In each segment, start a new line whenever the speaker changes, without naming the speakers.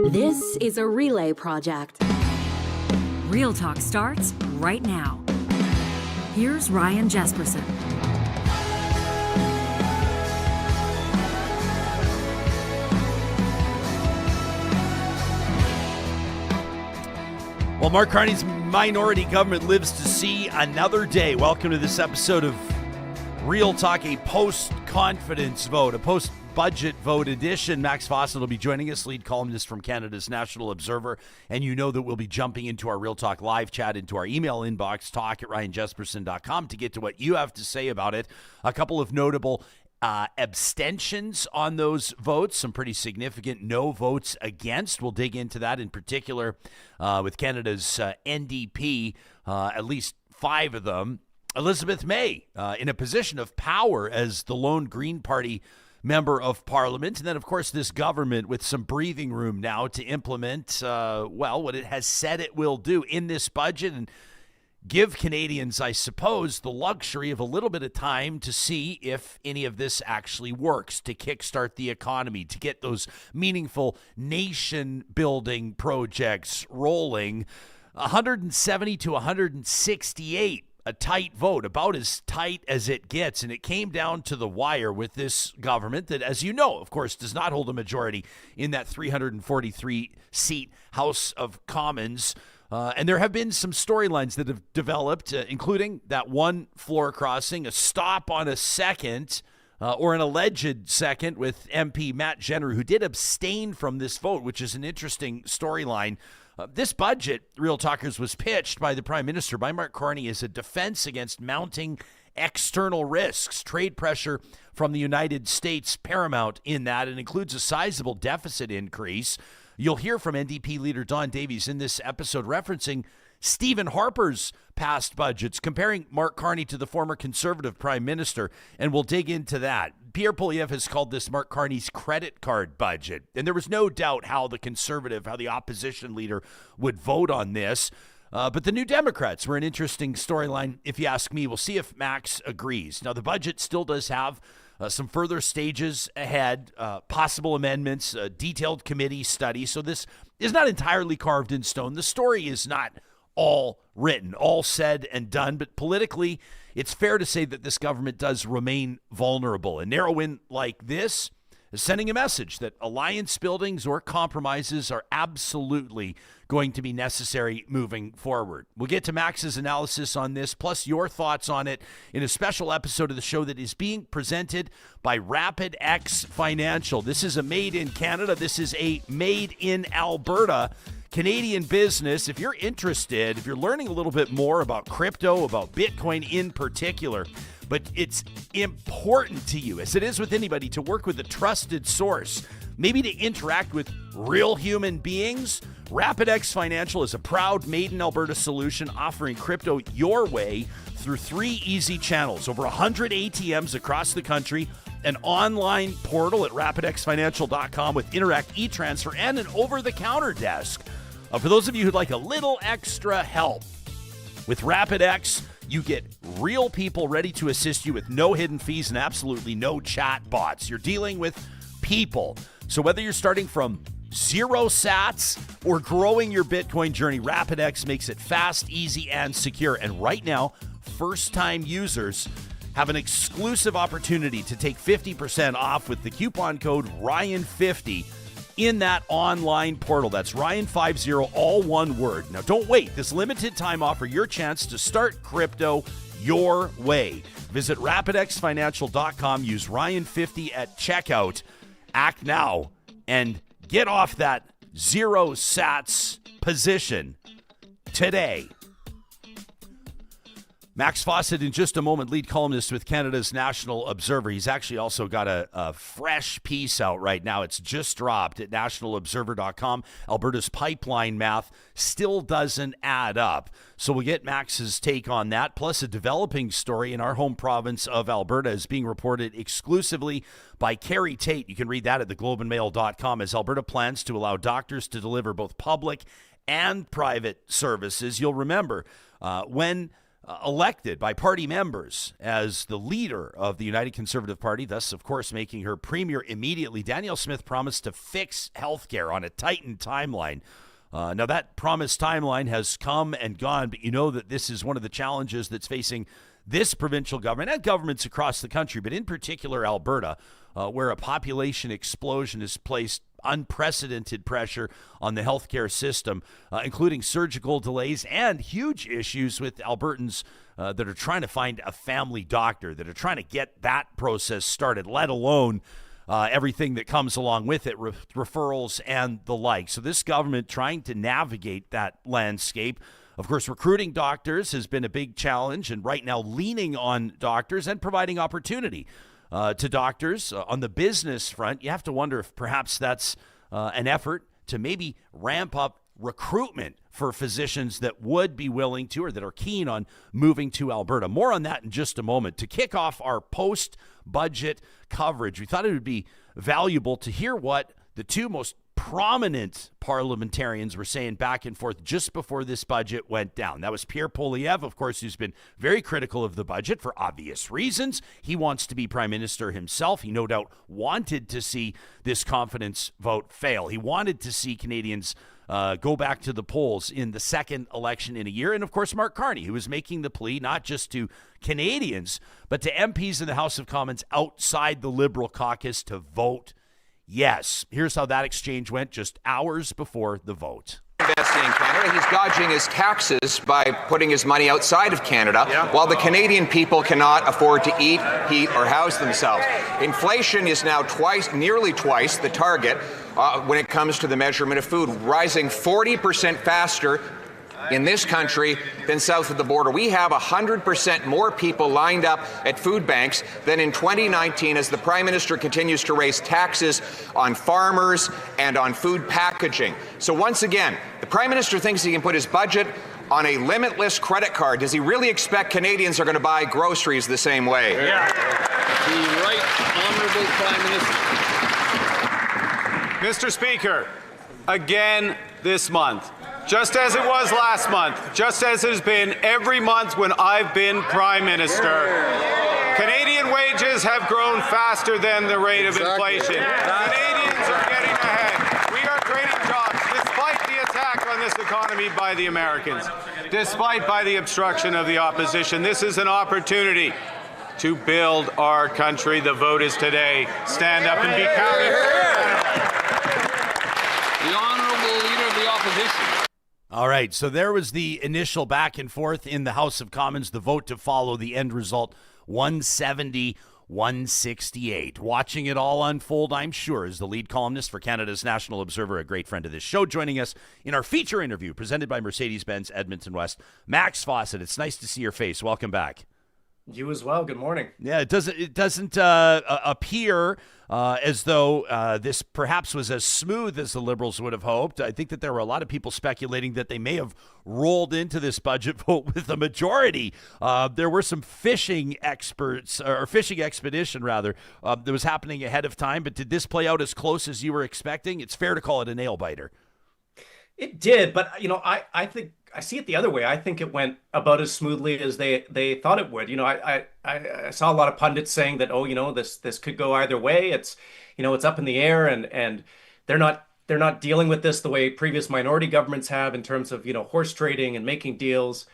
This is a relay project.
Real Talk starts right now. Here's Ryan Jespersen.
Well, Mark Carney's minority government lives to see another day. Welcome to this episode of Real Talk, a post-confidence vote, a post-budget vote edition. Max Fawcett will be joining us, lead columnist from Canada's National Observer. And you know that we'll be jumping into our Real Talk live chat, into our email inbox, talk@ryanjespersen.com, to get to what you have to say about it. A couple of notable abstentions on those votes, some pretty significant no votes against. We'll dig into that in particular with Canada's NDP, at least 5 of them. Elizabeth May in a position of power as the lone Green Party member of Parliament. And then, of course, this government with some breathing room now to implement, what it has said it will do in this budget and give Canadians, I suppose, the luxury of a little bit of time to see if any of this actually works, to kickstart the economy, to get those meaningful nation-building projects rolling. 170 to 168, a tight vote, about as tight as it gets. And it came down to the wire with this government that, as you know, of course, does not hold a majority in that 343-seat House of Commons. And there have been some storylines that have developed, including that one floor crossing, a stop on a second, or an alleged second, with MP Matt Jenner, who did abstain from this vote, which is an interesting storyline. This budget, Real Talkers, was pitched by the Prime Minister, by Mark Carney, as a defense against mounting external risks. Trade pressure from the United States paramount in that, and includes a sizable deficit increase. You'll hear from NDP leader Don Davies in this episode referencing Stephen Harper's past budgets, comparing Mark Carney to the former Conservative Prime Minister, and we'll dig into that. Pierre Poilievre has called this Mark Carney's credit card budget, and there was no doubt how the opposition leader would vote on this. But the New Democrats were an interesting storyline, if you ask me. We'll see if Max agrees. Now, the budget still does have some further stages ahead, possible amendments, detailed committee study. So this is not entirely carved in stone. The story is not all written, all said and done. But politically, it's fair to say that this government does remain vulnerable. A narrow win like this is sending a message that alliance buildings or compromises are absolutely going to be necessary moving forward. We'll get to Max's analysis on this, plus your thoughts on it, in a special episode of the show that is being presented by RapidX Financial. This is a made in Canada. This is a made in Alberta Canadian business. If you're interested, if you're learning a little bit more about crypto, about Bitcoin in particular, but it's important to you, as it is with anybody, to work with a trusted source, maybe to interact with real human beings, RapidX Financial is a proud Made in Alberta solution offering crypto your way through 3 easy channels, over 100 ATMs across the country, an online portal at rapidxfinancial.com with Interact e-transfer, and an over-the-counter desk. For those of you who'd like a little extra help with RapidX, you get real people ready to assist you with no hidden fees and absolutely no chat bots. You're dealing with people. So whether you're starting from 0 sats or growing your Bitcoin journey, RapidX makes it fast, easy, and secure. And right now, first-time users have an exclusive opportunity to take 50% off with the coupon code RYAN50 in that online portal. That's Ryan50, all one word. Now, don't wait. This limited time offer, your chance to start crypto your way. Visit rapidxfinancial.com. Use Ryan50 at checkout. Act now and get off that 0 sats position today. Max Fawcett in just a moment, lead columnist with Canada's National Observer. He's actually also got a fresh piece out right now. It's just dropped at nationalobserver.com. Alberta's pipeline math still doesn't add up. So we'll get Max's take on that, plus a developing story in our home province of Alberta is being reported exclusively by Carrie Tait. You can read that at theglobeandmail.com as Alberta plans to allow doctors to deliver both public and private services. You'll remember when elected by party members as the leader of the United Conservative Party, thus, of course, making her premier immediately. Danielle Smith promised to fix healthcare on a tightened timeline. Now, that promised timeline has come and gone, but you know that this is one of the challenges that's facing this provincial government and governments across the country, but in particular Alberta, where a population explosion has placed unprecedented pressure on the healthcare system, including surgical delays and huge issues with Albertans that are trying to find a family doctor, that are trying to get that process started, let alone everything that comes along with it, referrals and the like. So this government trying to navigate that landscape. Of course, recruiting doctors has been a big challenge, and right now leaning on doctors and providing opportunity to doctors on the business front. You have to wonder if perhaps that's an effort to maybe ramp up recruitment for physicians that would be willing to or that are keen on moving to Alberta. More on that in just a moment. To kick off our post-budget coverage, we thought it would be valuable to hear what the two most prominent parliamentarians were saying back and forth just before this budget went down. That was Pierre Poilievre, of course, who's been very critical of the budget for obvious reasons. He wants to be prime minister himself. He no doubt wanted to see this confidence vote fail. He wanted to see Canadians go back to the polls in the second election in a year. And, of course, Mark Carney, who was making the plea not just to Canadians, but to MPs in the House of Commons outside the Liberal caucus to vote yes. Here's how that exchange went just hours before the vote.
Investing in Canada, he's dodging his taxes by putting his money outside of Canada, while the Canadian people cannot afford to eat, heat, or house themselves. Inflation is now nearly twice the target when it comes to the measurement of food, rising 40% faster in this country than south of the border. We have 100% more people lined up at food banks than in 2019 as the Prime Minister continues to raise taxes on farmers and on food packaging. So once again, the Prime Minister thinks he can put his budget on a limitless credit card. Does he really expect Canadians are going to buy groceries the same way?
Yeah. The Right Honourable Prime Minister.
Mr. Speaker, again this month, just as it was last month, just as it has been every month when I've been Prime Minister, Canadian wages have grown faster than the rate of inflation. Canadians are getting ahead. We are creating jobs despite the attack on this economy by the Americans, despite by the obstruction of the opposition. This is an opportunity to build our country. The vote is today. Stand up and be counted.
The Honourable Leader of the Opposition.
All right, so there was the initial back and forth in the House of Commons, the vote to follow, the end result, 170-168. Watching it all unfold, I'm sure, is the lead columnist for Canada's National Observer, a great friend of this show, joining us in our feature interview presented by Mercedes-Benz Edmonton West, Max Fawcett. It's nice to see your face. Welcome back.
You as well. Good morning.
Yeah, it doesn't appear as though this perhaps was as smooth as the Liberals would have hoped. I think that there were a lot of people speculating that they may have rolled into this budget vote with a majority. There were some fishing expedition that was happening ahead of time. But did this play out as close as you were expecting? It's fair to call it a nail biter.
It did, but I think I see it the other way. I think it went about as smoothly as they thought it would. I saw a lot of pundits saying that, this could go either way. It's up in the air, and they're not dealing with this the way previous minority governments have in terms of horse trading and making deals.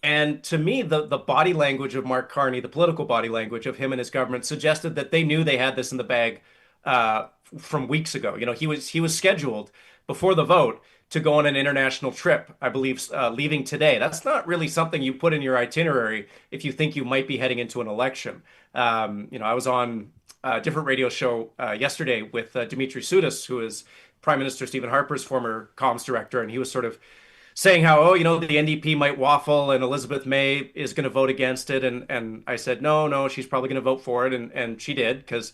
And to me, the body language of Mark Carney, the political body language of him and his government, suggested that they knew they had this in the bag from weeks ago. He was scheduled before the vote to go on an international trip, I believe, leaving today. That's not really something you put in your itinerary if you think you might be heading into an election. I was on a different radio show yesterday with Dimitri Soudis, who is Prime Minister Stephen Harper's former comms director, and he was sort of saying how, the NDP might waffle and Elizabeth May is going to vote against it. And I said, no, she's probably going to vote for it. And she did, because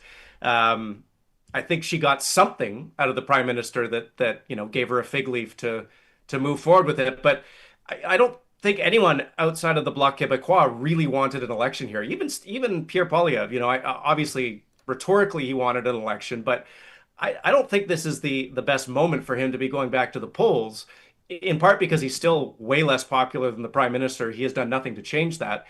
I think she got something out of the Prime Minister that gave her a fig leaf to move forward with it. But I don't think anyone outside of the Bloc Québécois really wanted an election here. Even Pierre Poilievre, obviously rhetorically he wanted an election, but I don't think this is the best moment for him to be going back to the polls in part because he's still way less popular than the prime minister. He has done nothing to change that.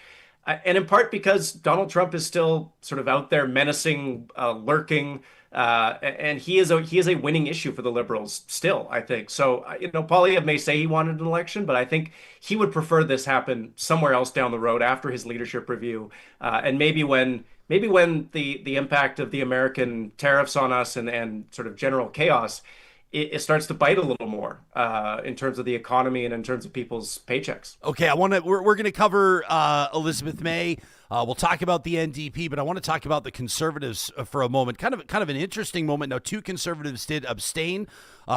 And in part because Donald Trump is still sort of out there menacing, lurking, and he is a winning issue for the Liberals still, I think. So, Poilievre may say he wanted an election, but I think he would prefer this happen somewhere else down the road after his leadership review, and maybe when the impact of the American tariffs on us and sort of general chaos, it starts to bite a little more in terms of the economy and in terms of people's paychecks.
Okay, we're going to cover Elizabeth May. We'll talk about the NDP, but I want to talk about the Conservatives for a moment. Kind of an interesting moment. Now, two Conservatives did abstain.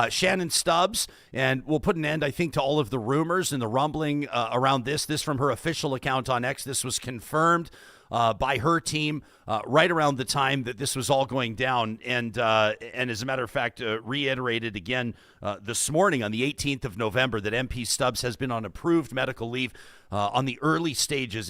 Shannon Stubbs, and we'll put an end, I think, to all of the rumors and the rumbling around this. This from her official account on X. This was confirmed by her team right around the time that this was all going down, and as a matter of fact, reiterated again this morning on the 18th of November that MP Stubbs has been on approved medical leave in the early stages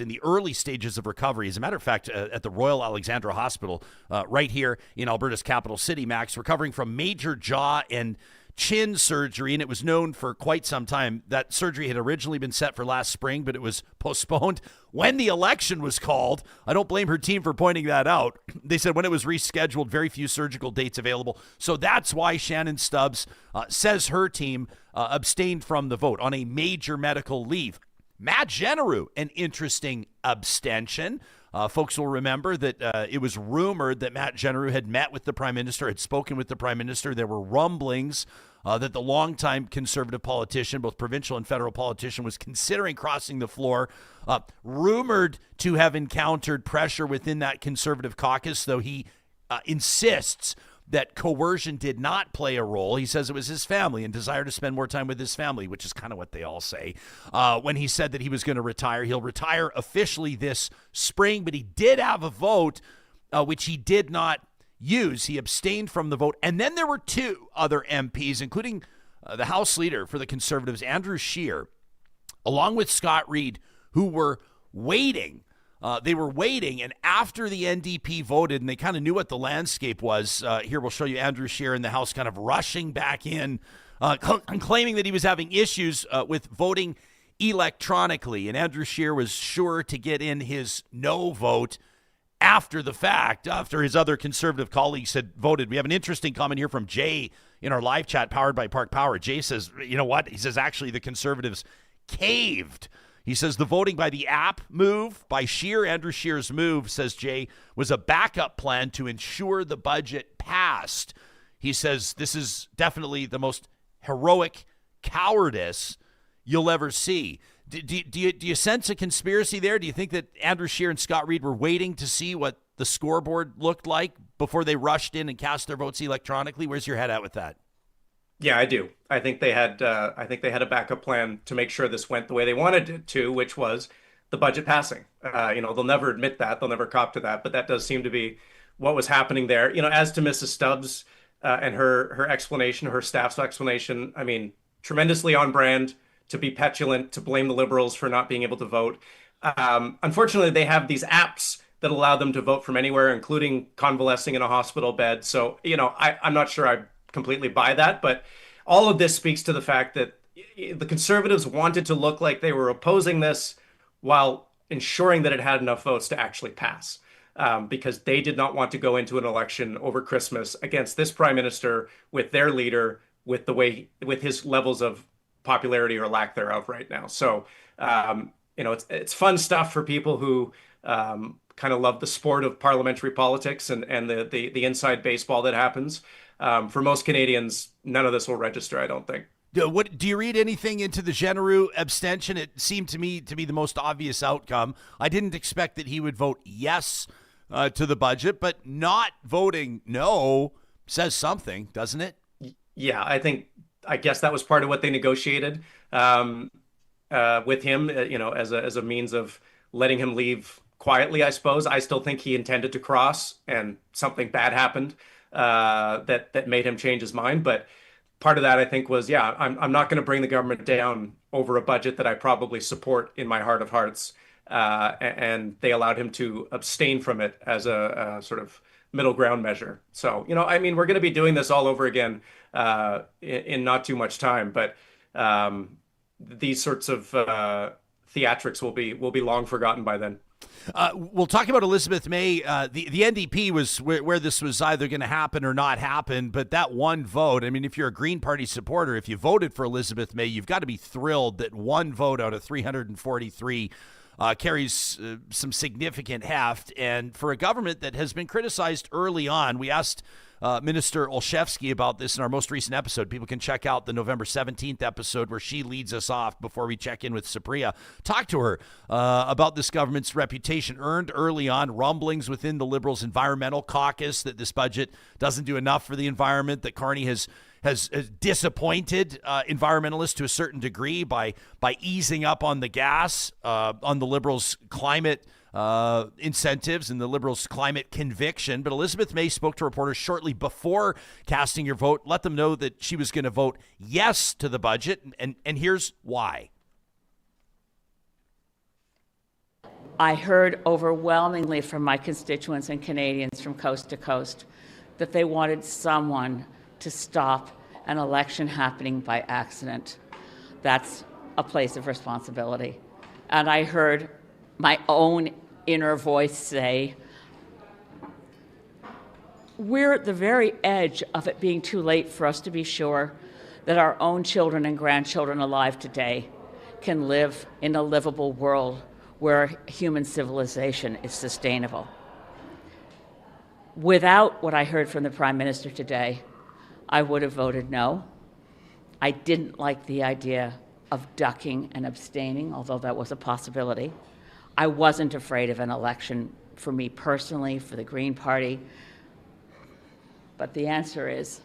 of recovery. As a matter of fact, at the Royal Alexandra Hospital right here in Alberta's capital city, Max, recovering from major jaw and chin surgery, and it was known for quite some time. That surgery had originally been set for last spring, but it was postponed when the election was called. I don't blame her team for pointing that out. They said when it was rescheduled, very few surgical dates available. So that's why Shannon Stubbs says her team abstained from the vote on a major medical leave. Matt Genereux, an interesting abstention. Folks will remember that it was rumored that Matt Genereux had met with the Prime Minister, had spoken with the Prime Minister. There were rumblings that the longtime Conservative politician, both provincial and federal politician, was considering crossing the floor. Rumored to have encountered pressure within that Conservative caucus, though he insists that coercion did not play a role. He says it was his family and desire to spend more time with his family, which is kind of what they all say. When he said that he was going to retire, he'll retire officially this spring, but he did have a vote, which he did not use. He abstained from the vote. And then there were two other MPs, including the House Leader for the Conservatives, Andrew Scheer, along with Scott Reid, who were waiting. They were waiting, and after the NDP voted, and they kind of knew what the landscape was, here we'll show you Andrew Scheer in the House kind of rushing back in, claiming that he was having issues with voting electronically, and Andrew Scheer was sure to get in his no vote after the fact, after his other Conservative colleagues had voted. We have an interesting comment here from Jay in our live chat powered by Park Power. Jay says, you know what? He says, actually, the Conservatives caved. He says the voting by the app move, by Scheer, Andrew Scheer's move, says Jay, was a backup plan to ensure the budget passed. He says this is definitely the most heroic cowardice you'll ever see. Do you sense a conspiracy there? Do you think that Andrew Scheer and Scott Reid were waiting to see what the scoreboard looked like before they rushed in and cast their votes electronically? Where's your head at with that?
Yeah, I do. I think they had a backup plan to make sure this went the way they wanted it to, which was the budget passing. They'll never admit that, they'll never cop to that, but that does seem to be what was happening there. As to Mrs. Stubbs and her explanation, her staff's explanation, I mean, tremendously on brand to be petulant, to blame the Liberals for not being able to vote. Unfortunately, they have these apps that allow them to vote from anywhere, including convalescing in a hospital bed. So, I'm not sure I completely buy that, but all of this speaks to the fact that the Conservatives wanted to look like they were opposing this while ensuring that it had enough votes to actually pass, because they did not want to go into an election over Christmas against this prime minister with their leader, with his levels of popularity or lack thereof right now. So, it's fun stuff for people who kind of love the sport of parliamentary politics and the inside baseball that happens. For most Canadians, none of this will register, I don't think.
Do you read anything into the Genereux abstention? It seemed to me to be the most obvious outcome. I didn't expect that he would vote yes to the budget, but not voting no says something, doesn't it?
Yeah, I guess that was part of what they negotiated with him, as a means of letting him leave quietly, I suppose. I still think he intended to cross, and something bad happened that made him change his mind. But part of that, I think, was, I'm not going to bring the government down over a budget that I probably support in my heart of hearts. And they allowed him to abstain from it as a sort of middle ground measure. So, we're going to be doing this all over again in not too much time. But these sorts of theatrics will be long forgotten by then.
We'll talk about Elizabeth May. The NDP was where this was either going to happen or not happen, but that one vote, I mean, if you're a Green Party supporter, if you voted for Elizabeth May, you've got to be thrilled that one vote out of 343 carries some significant heft. And for a government that has been criticized early on, we asked Minister Olszewski about this in our most recent episode. People can check out the November 17th episode where she leads us off before we check in with Supriya. Talk to her about this government's reputation earned early on, rumblings within the Liberals' environmental caucus that this budget doesn't do enough for the environment, that Carney has disappointed environmentalists to a certain degree by easing up on the gas, on the Liberals' climate incentives and the Liberals' climate conviction. But Elizabeth May spoke to reporters shortly before casting your vote, let them know that she was going to vote yes to the budget, and here's why.
I heard overwhelmingly from my constituents and Canadians from coast to coast that they wanted someone to stop an election happening by accident. That's a place of responsibility. And I heard my own inner voice say, we're at the very edge of it being too late for us to be sure that our own children and grandchildren alive today can live in a livable world where human civilization is sustainable. Without what I heard from the Prime Minister today, I would have voted no. I didn't like the idea of ducking and abstaining, although that was a possibility. I wasn't afraid of an election for me personally, for the Green Party. But the answer is,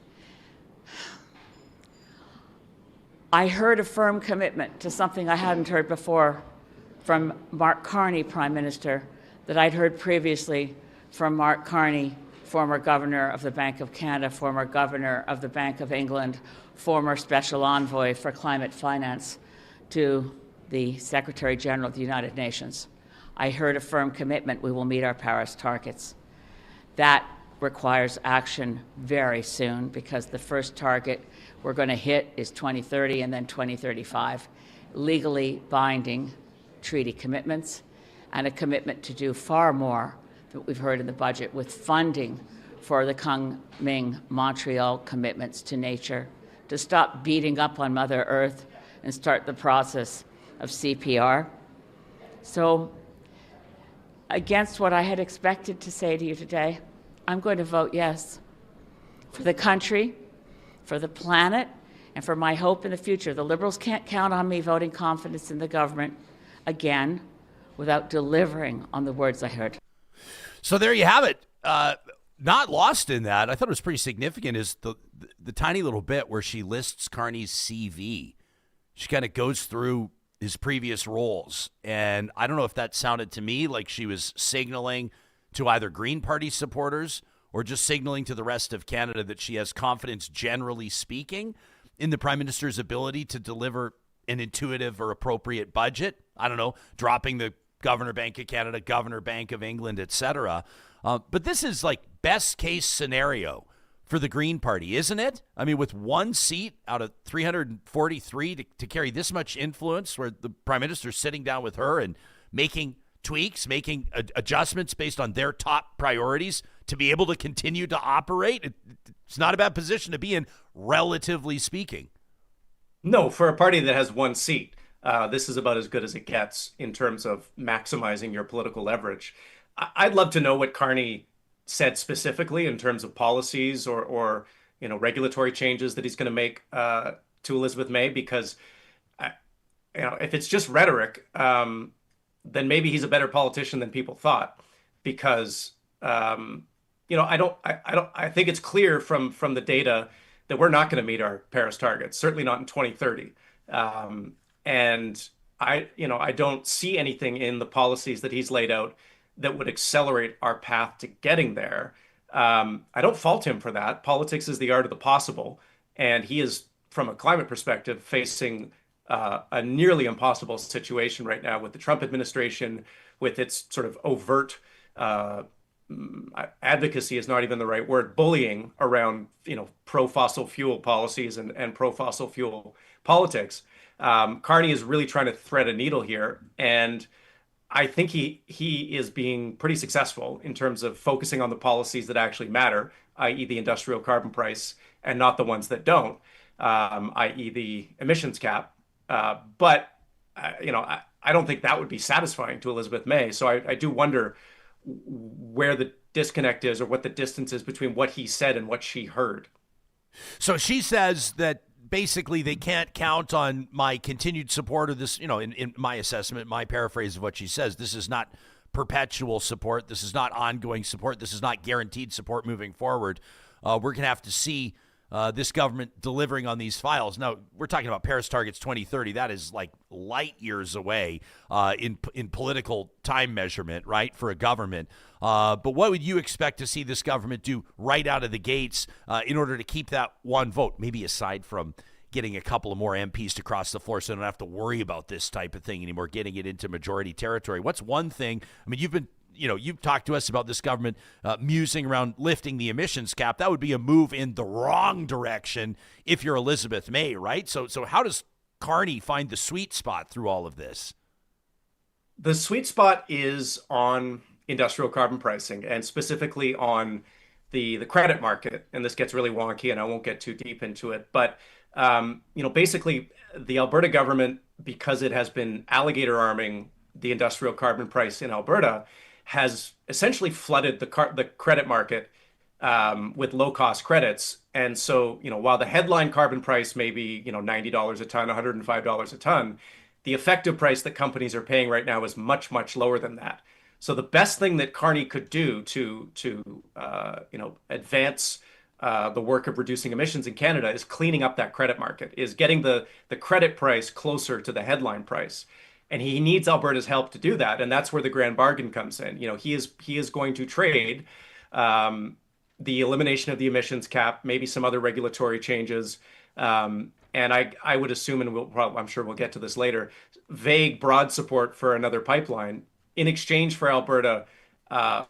I heard a firm commitment to something I hadn't heard before from Mark Carney, Prime Minister, that I'd heard previously from Mark Carney, former Governor of the Bank of Canada, former Governor of the Bank of England, former Special Envoy for Climate Finance to the Secretary General of the United Nations. I heard a firm commitment we will meet our Paris targets. That requires action very soon because the first target we're going to hit is 2030 and then 2035. Legally binding treaty commitments and a commitment to do far more that we've heard in the budget with funding for the Kunming Montreal commitments to nature, to stop beating up on Mother Earth and start the process of CPR. So, against what I had expected to say to you today, I'm going to vote yes. For the country, for the planet, and for my hope in the future. The Liberals can't count on me voting confidence in the government again without delivering on the words I heard.
So there you have it. Not lost in that, I thought it was pretty significant, is the tiny little bit where she lists Carney's CV. She kind of goes through his previous roles. And I don't know if that sounded to me like she was signaling to either Green Party supporters or just signaling to the rest of Canada that she has confidence, generally speaking, in the Prime Minister's ability to deliver an intuitive or appropriate budget. I don't know, dropping the Governor Bank of Canada, Governor Bank of England, etc. But this is like best case scenario for the Green Party, isn't it? I mean, with one seat out of 343 to carry this much influence, where the Prime Minister's sitting down with her and making tweaks, making adjustments based on their top priorities to be able to continue to operate. It's not a bad position to be in, relatively speaking.
No, for a party that has one seat, this is about as good as it gets in terms of maximizing your political leverage. I'd love to know what Carney said specifically in terms of policies or regulatory changes that he's going to make to Elizabeth May, because if it's just rhetoric, then maybe he's a better politician than people thought, because I think it's clear from the data that we're not going to meet our Paris targets, certainly not in 2030. And I don't see anything in the policies that he's laid out that would accelerate our path to getting there. I don't fault him for that. Politics is the art of the possible. And he is, from a climate perspective, facing a nearly impossible situation right now with the Trump administration, with its sort of overt advocacy is not even the right word, bullying around, pro-fossil fuel policies and pro-fossil fuel politics. Carney is really trying to thread a needle here, and I think he is being pretty successful in terms of focusing on the policies that actually matter, i.e. the industrial carbon price, and not the ones that don't, i.e. the emissions cap. But I don't think that would be satisfying to Elizabeth May. So I do wonder where the disconnect is, or what the distance is between what he said and what she heard.
So she says that basically they can't count on my continued support of this, in my assessment, my paraphrase of what she says, this is not perpetual support. This is not ongoing support. This is not guaranteed support moving forward. We're going to have to see this government delivering on these files. Now, we're talking about Paris targets 2030. That is like light years away in political time measurement, right, for a government. But what would you expect to see this government do right out of the gates in order to keep that one vote, maybe aside from getting a couple of more MPs to cross the floor so they don't have to worry about this type of thing anymore, getting it into majority territory? What's one thing? I mean, you've talked to us about this government musing around lifting the emissions cap. That would be a move in the wrong direction if you're Elizabeth May, right? So how does Carney find the sweet spot through all of this?
The sweet spot is on industrial carbon pricing, and specifically on the credit market. And this gets really wonky, and I won't get too deep into it. But basically, the Alberta government, because it has been alligator arming the industrial carbon price in Alberta, has essentially flooded the credit market with low-cost credits. And so, while the headline carbon price may be, $90 a ton, $105 a ton, the effective price that companies are paying right now is much, much lower than that. So the best thing that Carney could do to advance the work of reducing emissions in Canada is cleaning up that credit market, is getting the credit price closer to the headline price. And he needs Alberta's help to do that. And that's where the grand bargain comes in. He is going to trade the elimination of the emissions cap, maybe some other regulatory changes. And I would assume, and I'm sure we'll get to this later, vague, broad support for another pipeline in exchange for Alberta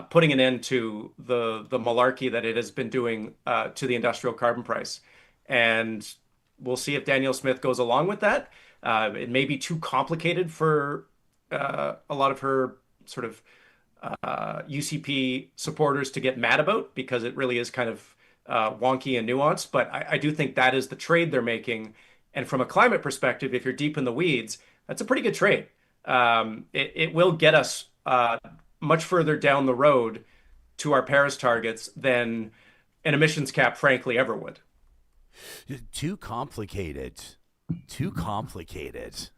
putting an end to the malarkey that it has been doing to the industrial carbon price. And we'll see if Danielle Smith goes along with that. It may be too complicated for a lot of her sort of UCP supporters to get mad about, because it really is kind of wonky and nuanced. But I do think that is the trade they're making. And from a climate perspective, if you're deep in the weeds, that's a pretty good trade. It will get us much further down the road to our Paris targets than an emissions cap, frankly, ever would.
Too complicated.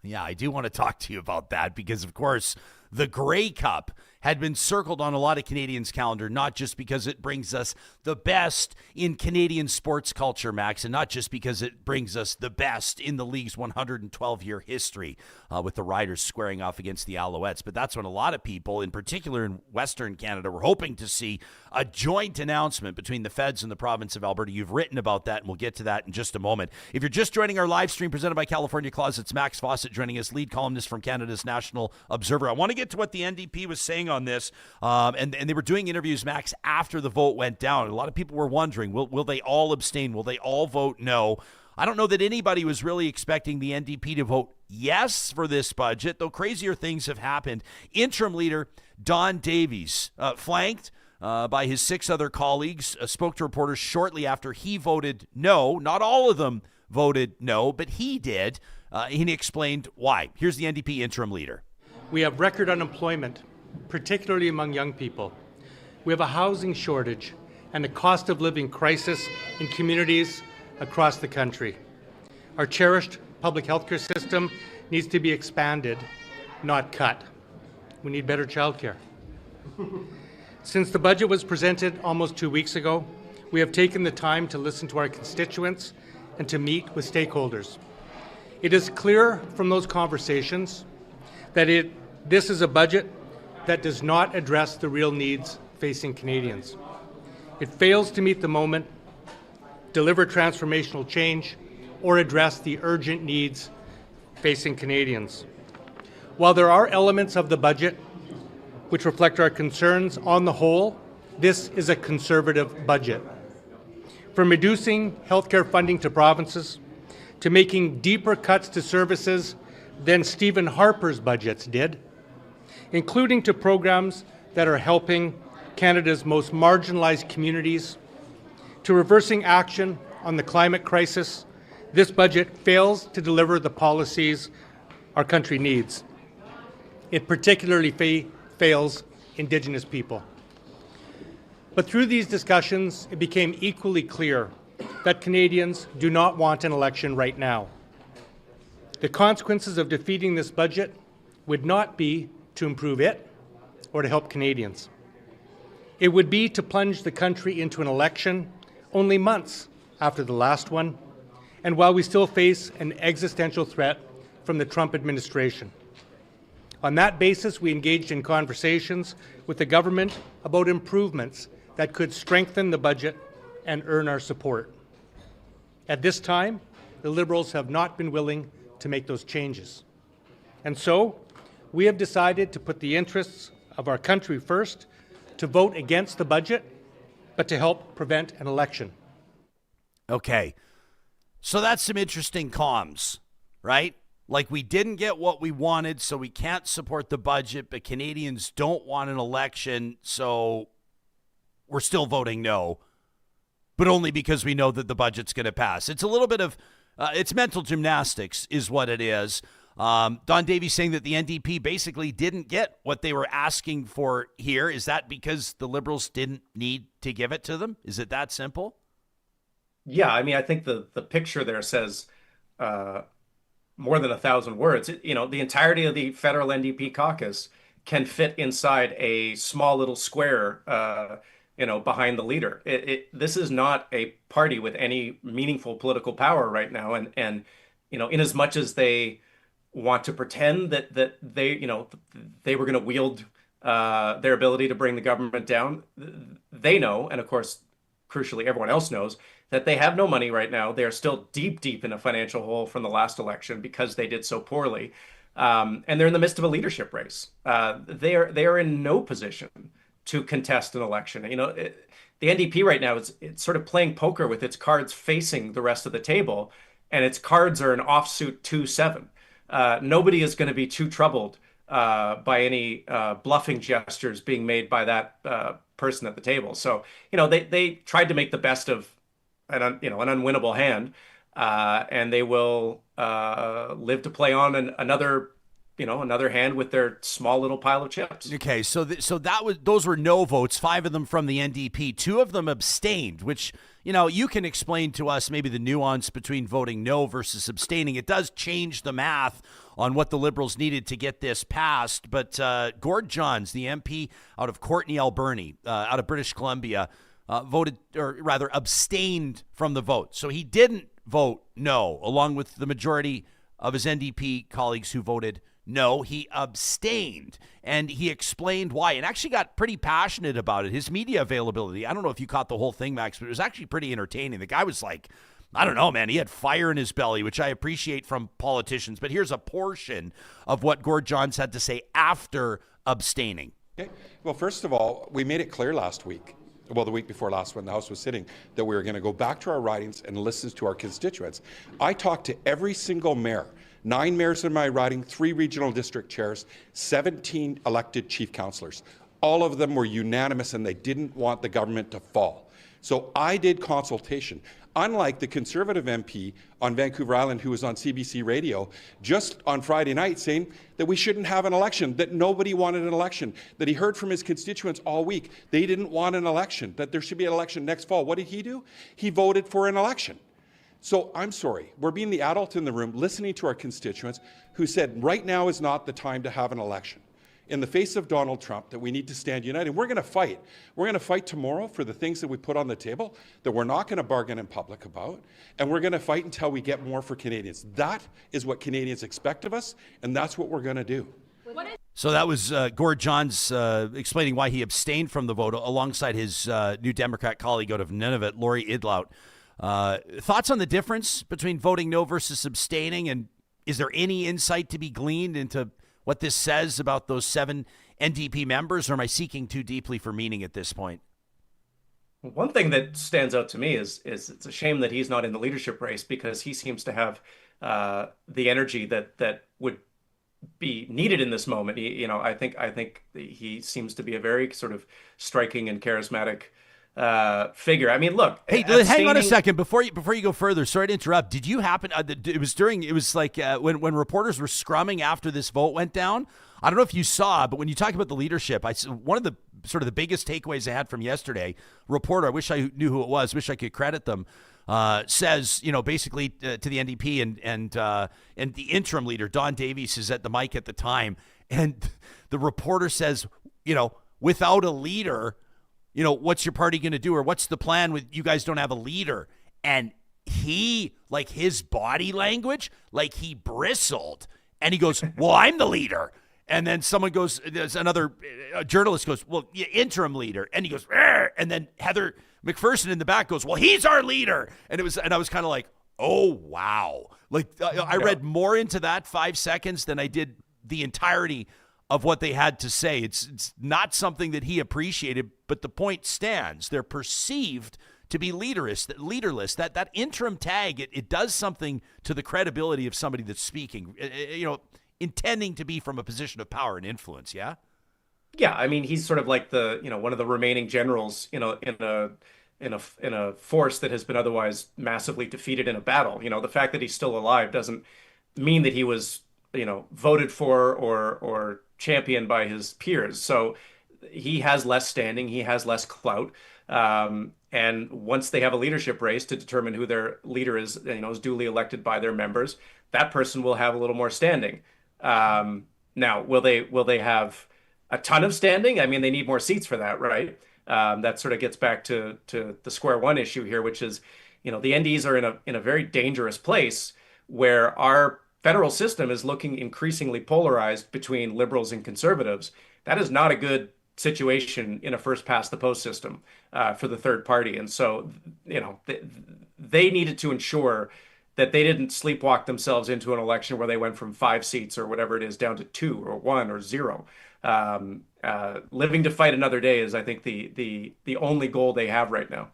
Yeah, I do want to talk to you about that because, of course, the Grey Cup had been circled on a lot of Canadians' calendar, not just because it brings us the best in Canadian sports culture, Max, and not just because it brings us the best in the league's 112-year history with the Riders squaring off against the Alouettes. But that's when a lot of people, in particular in Western Canada, were hoping to see a joint announcement between the feds and the province of Alberta. You've written about that, and we'll get to that in just a moment. If you're just joining our live stream presented by California Closets, Max Fawcett joining us, lead columnist from Canada's National Observer. I want to get to what the NDP was saying on this, and they were doing interviews, Max, after the vote went down. A lot of people were wondering, will they all abstain? Will they all vote no? I don't know that anybody was really expecting the NDP to vote yes for this budget, though crazier things have happened. Interim leader Don Davies, flanked by his 6 other colleagues, spoke to reporters shortly after he voted no. Not all of them voted no, but he did. He explained why. Here's the NDP interim leader.
We have record unemployment, particularly among young people. We have a housing shortage and a cost of living crisis in communities across the country. Our cherished public healthcare system needs to be expanded, not cut. We need better childcare. Since the budget was presented almost 2 weeks ago, we have taken the time to listen to our constituents and to meet with stakeholders. It is clear from those conversations that this is a budget that does not address the real needs facing Canadians. It fails to meet the moment, deliver transformational change, or address the urgent needs facing Canadians. While there are elements of the budget which reflect our concerns, on the whole, this is a conservative budget. From reducing healthcare funding to provinces, to making deeper cuts to services than Stephen Harper's budgets did, including to programs that are helping Canada's most marginalized communities, to reversing action on the climate crisis, this budget fails to deliver the policies our country needs. It particularly fails Indigenous people. But through these discussions, it became equally clear that Canadians do not want an election right now. The consequences of defeating this budget would not be to improve it or to help Canadians. It would be to plunge the country into an election only months after the last one, and while we still face an existential threat from the Trump administration. On that basis, we engaged in conversations with the government about improvements that could strengthen the budget and earn our support. At this time, the Liberals have not been willing to make those changes. And so, we have decided to put the interests of our country first, to vote against the budget, but to help prevent an election.
Okay. So that's some interesting comms, right? Like, we didn't get what we wanted, so we can't support the budget, but Canadians don't want an election, so we're still voting no, but only because we know that the budget's going to pass. It's a little bit of, it's mental gymnastics is what it is. Don Davies saying that the NDP basically didn't get what they were asking for here. Is that because the Liberals didn't need to give it to them? Is it that simple?
Yeah, I mean, I think the picture there says more than 1,000 words. The entirety of the federal NDP caucus can fit inside a small little square, behind the leader. This is not a party with any meaningful political power right now, and in as much as they want to pretend that they were going to wield their ability to bring the government down, they know, and of course, crucially, everyone else knows, that they have no money right now. They are still deep in a financial hole from the last election because they did so poorly. And they're in the midst of a leadership race. They are in no position to contest an election. The NDP right now, it's sort of playing poker with its cards facing the rest of the table, and its cards are an offsuit 2-7. Nobody is going to be too troubled by any bluffing gestures being made by that person at the table. So, they tried to make the best of an unwinnable hand, and they will live to play on another hand with their small little pile of chips.
Okay, so those were no votes, 5 of them from the NDP, 2 of them abstained, which, you can explain to us maybe the nuance between voting no versus abstaining. It does change the math on what the Liberals needed to get this passed, but Gord Johns, the MP out of Courtenay, Alberta, out of British Columbia, abstained from the vote. So he didn't vote no, along with the majority of his NDP colleagues who voted no. He abstained, and he explained why, and actually got pretty passionate about it. His media availability, I don't know if you caught the whole thing, Max, but it was actually pretty entertaining. The guy was like, I don't know, man, he had fire in his belly, which I appreciate from politicians. But here's a portion of what Gord Johns had to say after abstaining.
Okay. Well, first of all, we made it clear last week, the week before last when the House was sitting, that we were going to go back to our ridings and listen to our constituents. I talked to every single mayor, 9 mayors in my riding, 3 regional district chairs, 17 elected chief councillors. All of them were unanimous, and they didn't want the government to fall. So I did consultation. Unlike the Conservative MP on Vancouver Island who was on CBC radio just on Friday night saying that we shouldn't have an election, that nobody wanted an election, that he heard from his constituents all week. They didn't want an election, that there should be an election next fall. What did he do? He voted for an election. So I'm sorry, we're being the adult in the room listening to our constituents who said right now is not the time to have an election. In the face of Donald Trump, that we need to stand united. We're going to fight. We're going to fight tomorrow for the things that we put on the table that we're not going to bargain in public about. And we're going to fight until we get more for Canadians. That is what Canadians expect of us, and that's what we're going to do.
So that was Gord Johns explaining why he abstained from the vote alongside his New Democrat colleague out of Nunavut, Laurie Idlout. Thoughts on the difference between voting no versus abstaining, and is there any insight to be gleaned into what this says about those 7 NDP members, or am I seeking too deeply for meaning at this point?
One thing that stands out to me is it's a shame that he's not in the leadership race, because he seems to have the energy that would be needed in this moment. I think he seems to be a very sort of striking and charismatic figure. I mean, look.
Hey, hang on a second before you go further. Sorry to interrupt. Did you happen? It was like when reporters were scrumming after this vote went down. I don't know if you saw, but when you talk about the leadership, one of the sort of the biggest takeaways I had from yesterday, reporter, I wish I knew who it was, wish I could credit them, says, basically to the NDP and the interim leader, Don Davies, is at the mic at the time. And the reporter says, without a leader, what's your party going to do? Or what's the plan with you guys don't have a leader? And he, like his body language, like he bristled and he goes, well, I'm the leader. And then someone goes, there's another journalist goes, well, yeah, interim leader. And he goes, Arr! And then Heather McPherson in the back goes, well, he's our leader. And I was kind of like, oh, wow. Like I read more into that 5 seconds than I did the entirety of what they had to say. It's not something that he appreciated, but the point stands. They're perceived to be leaderless. That interim tag, it does something to the credibility of somebody that's speaking, intending to be from a position of power and influence. Yeah.
Yeah. I mean, he's sort of like one of the remaining generals, in a force that has been otherwise massively defeated in a battle. The fact that he's still alive doesn't mean that he was, voted for or championed by his peers. So he has less standing, he has less clout. And once they have a leadership race to determine who their leader is, is duly elected by their members, that person will have a little more standing. Now, will they have a ton of standing? I mean, they need more seats for that, right? That sort of gets back to the square one issue here, which is, the NDs are in a very dangerous place where our federal system is looking increasingly polarized between liberals and conservatives. That is not a good situation in a first past the post system for the third party. And so, they needed to ensure that they didn't sleepwalk themselves into an election where they went from 5 seats or whatever it is down to 2 or 1 or 0. Living to fight another day is, I think, the only goal they have right now.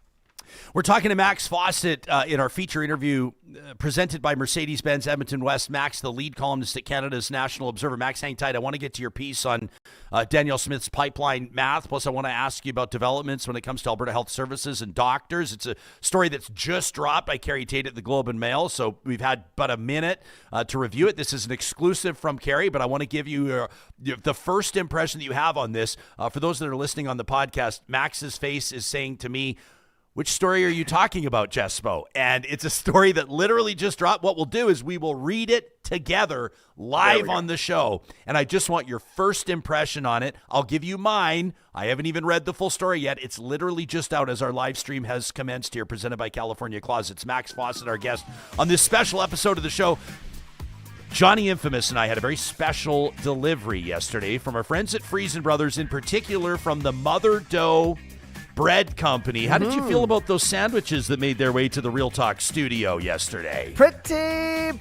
We're talking to Max Fawcett in our feature interview presented by Mercedes-Benz Edmonton West. Max, the lead columnist at Canada's National Observer. Max, hang tight. I want to get to your piece on Danielle Smith's pipeline math. Plus, I want to ask you about developments when it comes to Alberta Health Services and doctors. It's a story that's just dropped by Carrie Tait at the Globe and Mail, so we've had but a minute to review it. This is an exclusive from Carrie, but I want to give you the first impression that you have on this. For those that are listening on the podcast, Max's face is saying to me, which story are you talking about, Jespo? And it's a story that literally just dropped. What we'll do is we will read it together live on the show. And I just want your first impression on it. I'll give you mine. I haven't even read the full story yet. It's literally just out as our live stream has commenced here, presented by California Closets. Max Fawcett, our guest on this special episode of the show. Johnny Infamous and I had a very special delivery yesterday from our friends at Friesen Brothers, in particular from the Mother Dough Bread Company. How did you feel about those sandwiches that made their way to the Real Talk studio yesterday?
Pretty darn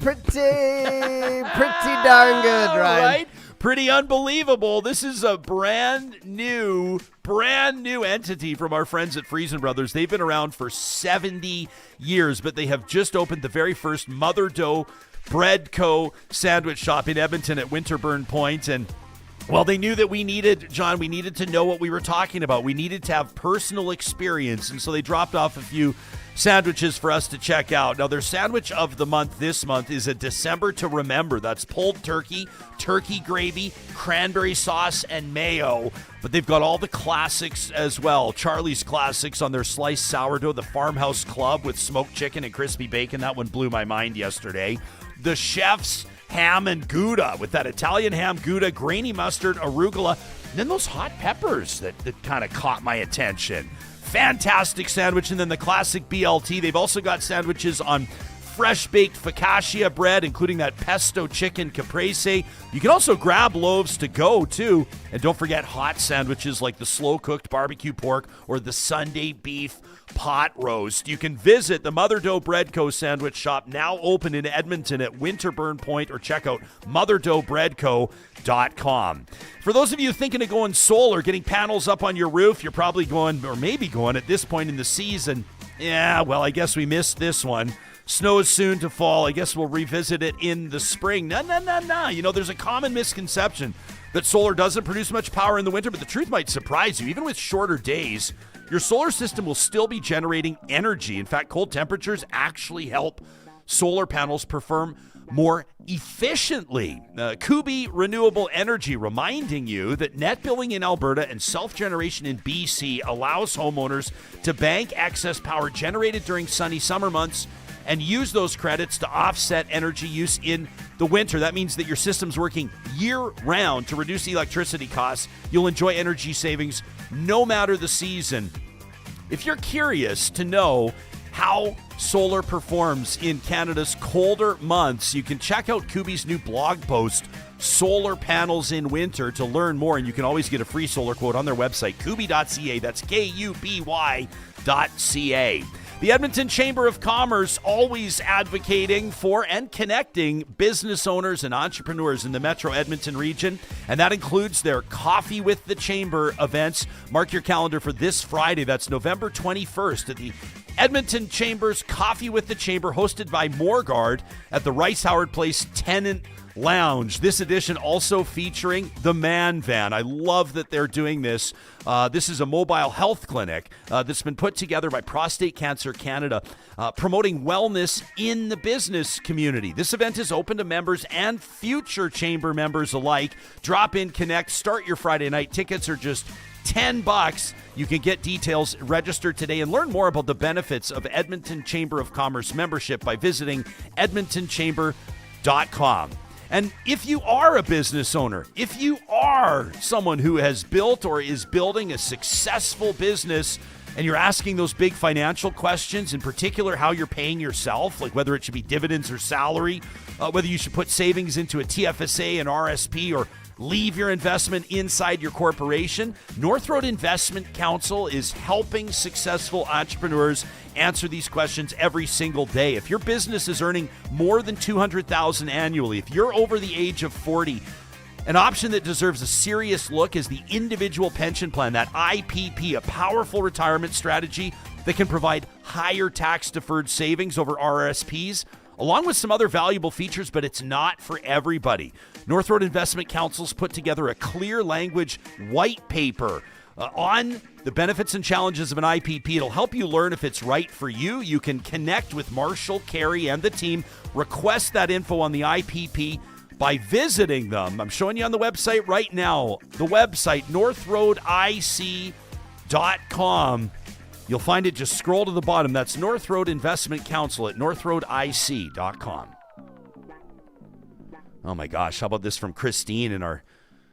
good, Ryan.
Right? Pretty unbelievable. This is a brand new entity from our friends at Friesen Brothers. They've been around for 70 years, but they have just opened the very first Mother Dough Bread Co. sandwich shop in Edmonton at Winterburn Point. And well, they knew that we needed to know what we were talking about. We needed to have personal experience, and so they dropped off a few sandwiches for us to check out. Now, their sandwich of the month this month is a December to Remember. That's pulled turkey, turkey gravy, cranberry sauce, and mayo. But they've got all the classics as well. Charlie's Classics on their sliced sourdough, the Farmhouse Club with smoked chicken and crispy bacon. That one blew my mind yesterday. The Chef's Ham and Gouda with that Italian ham, Gouda, grainy mustard, arugula, and then those hot peppers that kind of caught my attention. Fantastic sandwich. And then the classic BLT. They've also got sandwiches on fresh-baked focaccia bread, including that pesto chicken caprese. You can also grab loaves to go, too. And don't forget hot sandwiches like the slow-cooked barbecue pork or the Sunday beef pot roast. You can visit the Mother Dough Bread Co. sandwich shop, now open in Edmonton at Winterburn Point, or check out motherdoughbreadco.com. For those of you thinking of going solar, getting panels up on your roof, you're probably going, or maybe going at this point in the season, yeah, well, I guess we missed this one. Snow is soon to fall. I guess we'll revisit it in the spring. No. You know, there's a common misconception that solar doesn't produce much power in the winter, but the truth might surprise you. Even with shorter days, your solar system will still be generating energy. In fact, cold temperatures actually help solar panels perform more efficiently. Kubi Renewable Energy reminding you that net billing in Alberta and self-generation in BC allows homeowners to bank excess power generated during sunny summer months and use those credits to offset energy use in the winter. That means that your system's working year-round to reduce electricity costs. You'll enjoy energy savings no matter the season. If you're curious to know how solar performs in Canada's colder months, you can check out Kubi's new blog post, Solar Panels in Winter, to learn more. And you can always get a free solar quote on their website, kubi.ca. That's KUBY.ca. The Edmonton Chamber of Commerce always advocating for and connecting business owners and entrepreneurs in the Metro Edmonton region, and that includes their Coffee with the Chamber events. Mark your calendar for this Friday. That's November 21st at the Edmonton Chamber's Coffee with the Chamber, hosted by Morgard at the Rice Howard Place Tenant Lounge. This edition also featuring the Man Van. I love that they're doing this. This is a mobile health clinic that's been put together by Prostate Cancer Canada, promoting wellness in the business community. This event is open to members and future chamber members alike. Drop in, connect, start your Friday night. Tickets are just $10. You can get details, register today, and learn more about the benefits of Edmonton Chamber of Commerce membership by visiting edmontonchamber.com. And if you are a business owner, if you are someone who has built or is building a successful business, and you're asking those big financial questions, in particular how you're paying yourself, like whether it should be dividends or salary, whether you should put savings into a TFSA, an RSP, or leave your investment inside your corporation, North Road Investment Council is helping successful entrepreneurs answer these questions every single day. If your business is earning more than $200,000 annually, if you're over the age of 40, an option that deserves a serious look is the individual pension plan, that IPP, a powerful retirement strategy that can provide higher tax-deferred savings over RSPs, along with some other valuable features, but it's not for everybody. North Road Investment Council's put together a clear language white paper on the benefits and challenges of an IPP. It'll help you learn if it's right for you. You can connect with Marshall, Carrie, and the team. Request that info on the IPP by visiting them. I'm showing you on the website right now. The website, northroadic.com. You'll find it, just scroll to the bottom. That's North Road Investment Council at northroadic.com. Oh my gosh, how about this from Christine in our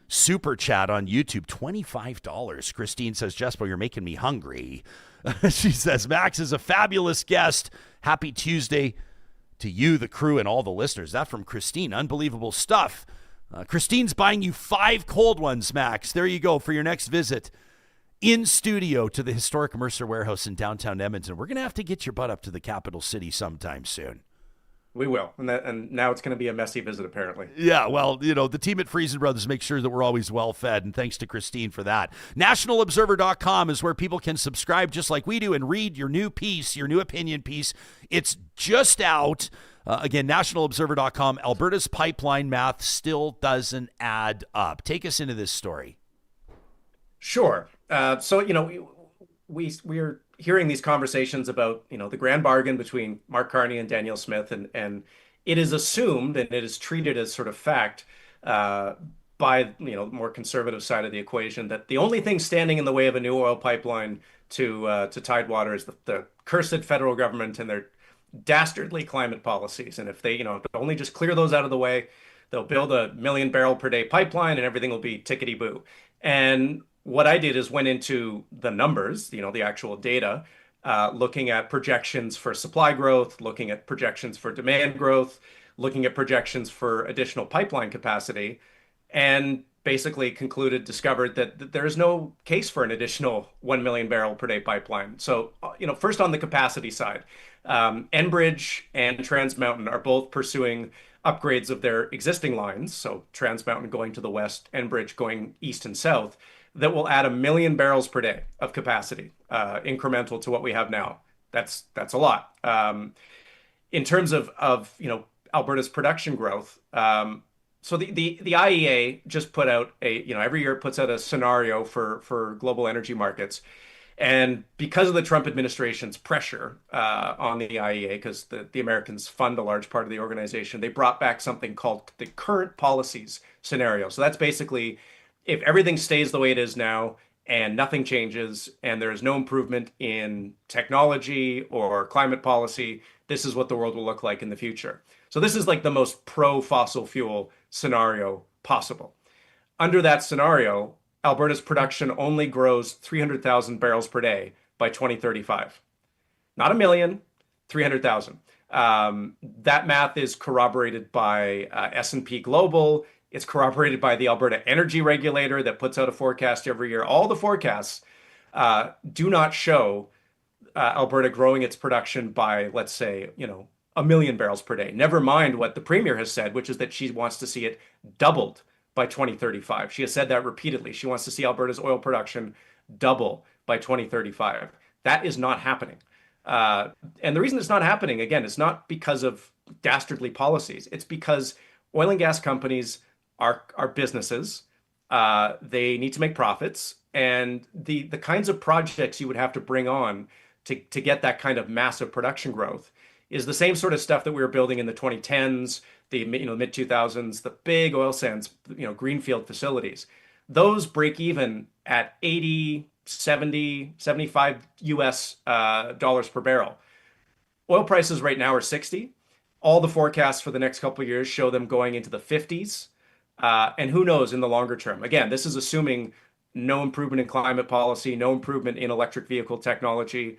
super chat on YouTube? $25. Christine says, Jesper, you're making me hungry. She says, Max is a fabulous guest. Happy Tuesday to you, the crew, and all the listeners. That from Christine. Unbelievable stuff. Christine's buying you 5 cold ones, Max. There you go for your next visit in studio to the historic Mercer Warehouse in downtown Edmonton. We're going to have to get your butt up to the capital city sometime soon.
We will. And now it's going to be a messy visit, apparently.
Yeah, well, you know, the team at Friesen Brothers make sure that we're always well fed, and thanks to Christine for that. NationalObserver.com is where people can subscribe just like we do and read your new piece, your new opinion piece. It's just out. Again, NationalObserver.com. Alberta's pipeline math still doesn't add up. Take us into this story.
Sure. So, you know, we're hearing these conversations about, you know, the grand bargain between Mark Carney and Danielle Smith, and it is assumed and it is treated as sort of fact by, you know, the more conservative side of the equation that the only thing standing in the way of a new oil pipeline to Tidewater is the cursed federal government and their dastardly climate policies. And if they, you know, only just clear those out of the way, they'll build a 1 million barrel per day pipeline and everything will be tickety-boo. And what I did is went into the numbers, you know, the actual data, looking at projections for supply growth, looking at projections for demand growth, looking at projections for additional pipeline capacity, and basically discovered that there is no case for an additional 1 million barrel per day pipeline. So, first on the capacity side, Enbridge and Trans Mountain are both pursuing upgrades of their existing lines. So Trans Mountain going to the west, Enbridge going east and south, that will add 1 million barrels per day of capacity, incremental to what we have now. That's a lot. In terms of Alberta's production growth, so the IEA just put out every year it puts out a scenario for global energy markets. And because of the Trump administration's pressure on the IEA, because the Americans fund a large part of the organization, they brought back something called the current policies scenario. So that's basically if everything stays the way it is now and nothing changes and there is no improvement in technology or climate policy, this is what the world will look like in the future. So this is like the most pro-fossil fuel scenario possible. Under that scenario, Alberta's production only grows 300,000 barrels per day by 2035. Not a million, 300,000. That math is corroborated by S&P Global. It's corroborated by the Alberta Energy Regulator that puts out a forecast every year. All the forecasts do not show Alberta growing its production by, let's say, 1 million barrels per day. Never mind what the Premier has said, which is that she wants to see it doubled by 2035. She has said that repeatedly. She wants to see Alberta's oil production double by 2035. That is not happening. And the reason it's not happening, again, is not because of dastardly policies. It's because oil and gas companies are businesses. They need to make profits. And the kinds of projects you would have to bring on to get that kind of massive production growth is the same sort of stuff that we were building in the 2010s, the mid 2000s, the big oil sands, greenfield facilities. Those break even at 80, 70, 75 US dollars per barrel. Oil prices right now are 60. All the forecasts for the next couple of years show them going into the 50s. And who knows in the longer term? Again, this is assuming no improvement in climate policy, no improvement in electric vehicle technology.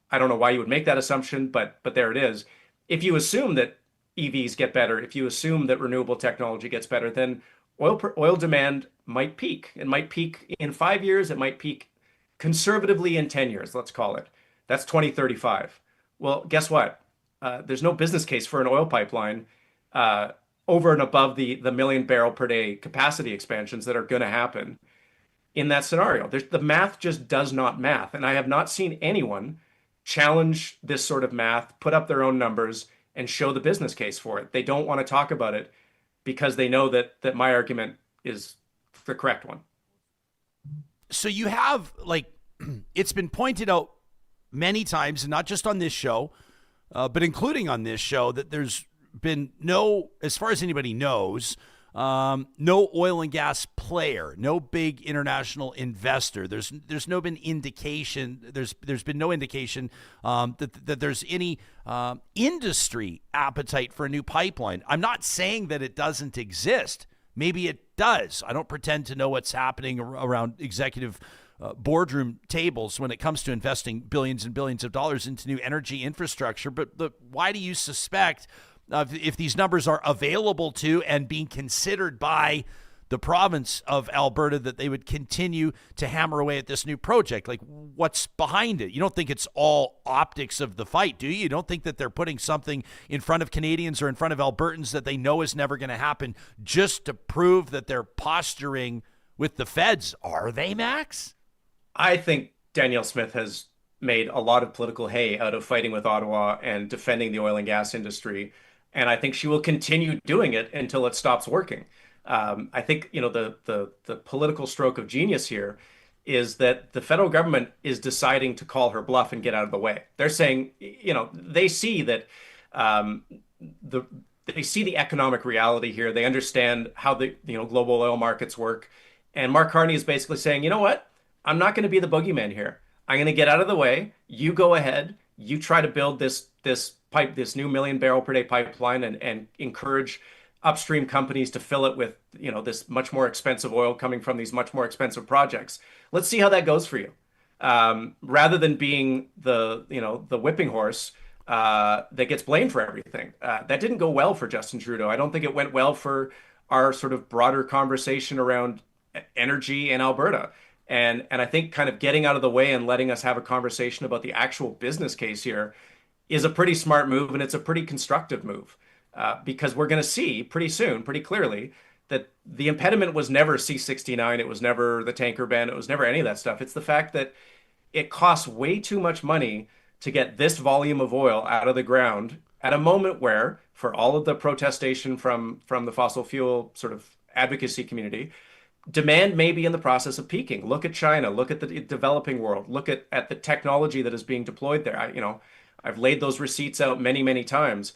I don't know why you would make that assumption, but there it is. If you assume that EVs get better, if you assume that renewable technology gets better, then oil demand might peak. It might peak in 5 years. It might peak conservatively in 10 years, let's call it. That's 2035. Well, guess what? There's no business case for an oil pipeline over and above the 1 million barrel per day capacity expansions that are going to happen in that scenario. The math just does not math. And I have not seen anyone challenge this sort of math, put up their own numbers, and show the business case for it. They don't want to talk about it because they know that my argument is the correct one.
So you have, it's been pointed out many times, and not just on this show, but including on this show, that there's been no, as far as anybody knows, no oil and gas player, no big international investor. There's no been indication. There's been no indication that there's any industry appetite for a new pipeline. I'm not saying that it doesn't exist. Maybe it does. I don't pretend to know what's happening around executive boardroom tables when it comes to investing billions and billions of dollars into new energy infrastructure. But why do you suspect, if these numbers are available to and being considered by the province of Alberta, that they would continue to hammer away at this new project? Like, what's behind it? You don't think it's all optics of the fight, do you? You don't think that they're putting something in front of Canadians or in front of Albertans that they know is never going to happen just to prove that they're posturing with the feds? Are they, Max?
I think Danielle Smith has made a lot of political hay out of fighting with Ottawa and defending the oil and gas industry. And I think she will continue doing it until it stops working. I think, the political stroke of genius here is that the federal government is deciding to call her bluff and get out of the way. They're saying, they see that they see the economic reality here. They understand how the global oil markets work. And Mark Carney is basically saying, you know what? I'm not going to be the boogeyman here. I'm going to get out of the way. You go ahead. You try to build this new 1 million barrel per day pipeline and encourage upstream companies to fill it with, this much more expensive oil coming from these much more expensive projects. Let's see how that goes for you. rather than being the whipping horse that gets blamed for everything. That didn't go well for Justin Trudeau. I don't think it went well for our sort of broader conversation around energy in Alberta. And I think kind of getting out of the way and letting us have a conversation about the actual business case here is a pretty smart move, and it's a pretty constructive move, because we're going to see pretty soon, pretty clearly, that the impediment was never C-69, it was never the tanker ban, it was never any of that stuff. It's the fact that it costs way too much money to get this volume of oil out of the ground at a moment where, for all of the protestation from the fossil fuel sort of advocacy community, demand may be in the process of peaking. Look at China, look at the developing world, look at the technology that is being deployed there. I've laid those receipts out many, many times.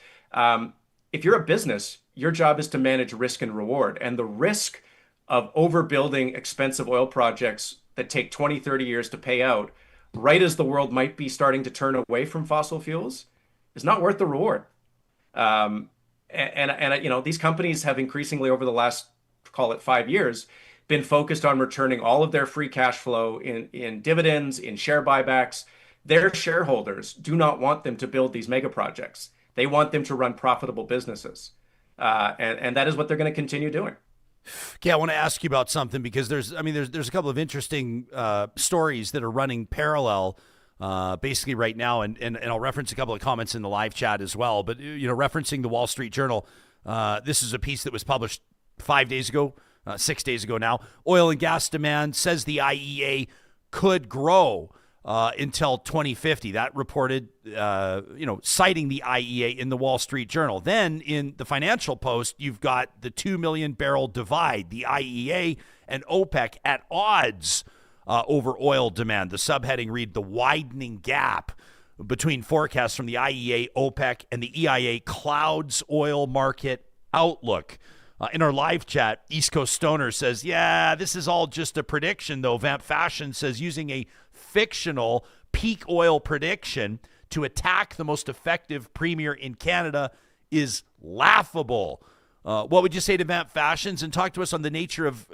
If you're a business, your job is to manage risk and reward. And the risk of overbuilding expensive oil projects that take 20, 30 years to pay out, right as the world might be starting to turn away from fossil fuels, is not worth the reward. These companies have increasingly over the last, call it 5 years, been focused on returning all of their free cash flow in dividends, in share buybacks. Their shareholders do not want them to build these mega projects. They want them to run profitable businesses. And that is what they're going to continue doing.
Okay, I want to ask you about something, because there's a couple of interesting stories that are running parallel basically right now, and I'll reference a couple of comments in the live chat as well. But referencing the Wall Street Journal, this is a piece that was published 5 days ago, 6 days ago now. Oil and gas demand, says the IEA, could grow until 2050. That reported, citing the IEA in the Wall Street Journal. Then in the Financial Post, you've got the 2 million barrel divide, the IEA and OPEC at odds over oil demand. The subheading read, the widening gap between forecasts from the IEA, OPEC, and the EIA clouds oil market outlook. In our live chat, East Coast Stoner says, yeah, this is all just a prediction, though. Vamp Fashion says using a fictional peak oil prediction to attack the most effective premier in Canada is laughable. What would you say to Vamp Fashions? And talk to us on the nature of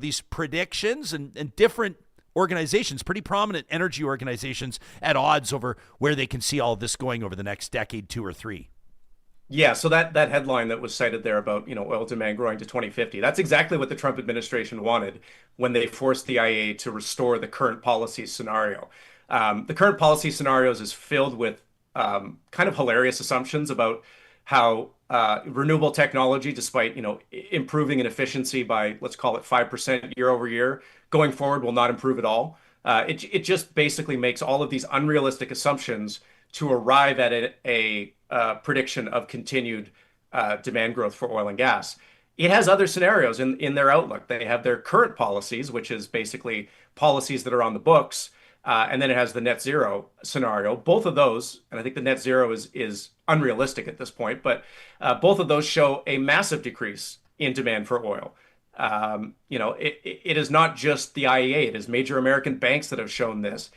these predictions and different organizations, pretty prominent energy organizations, at odds over where they can see all of this going over the next decade, 2 or 3.
Yeah, so that headline that was cited there about oil demand growing to 2050, that's exactly what the Trump administration wanted when they forced the IEA to restore the current policy scenario. The current policy scenarios is filled with kind of hilarious assumptions about how renewable technology, despite improving in efficiency by, let's call it 5% year over year, going forward will not improve at all. It just basically makes all of these unrealistic assumptions to arrive at a prediction of continued demand growth for oil and gas. It has other scenarios in their outlook. They have their current policies, which is basically policies that are on the books, and then it has the net zero scenario. Both of those, and I think the net zero is unrealistic at this point, but both of those show a massive decrease in demand for oil. It is not just the IEA, it is major American banks that have shown this.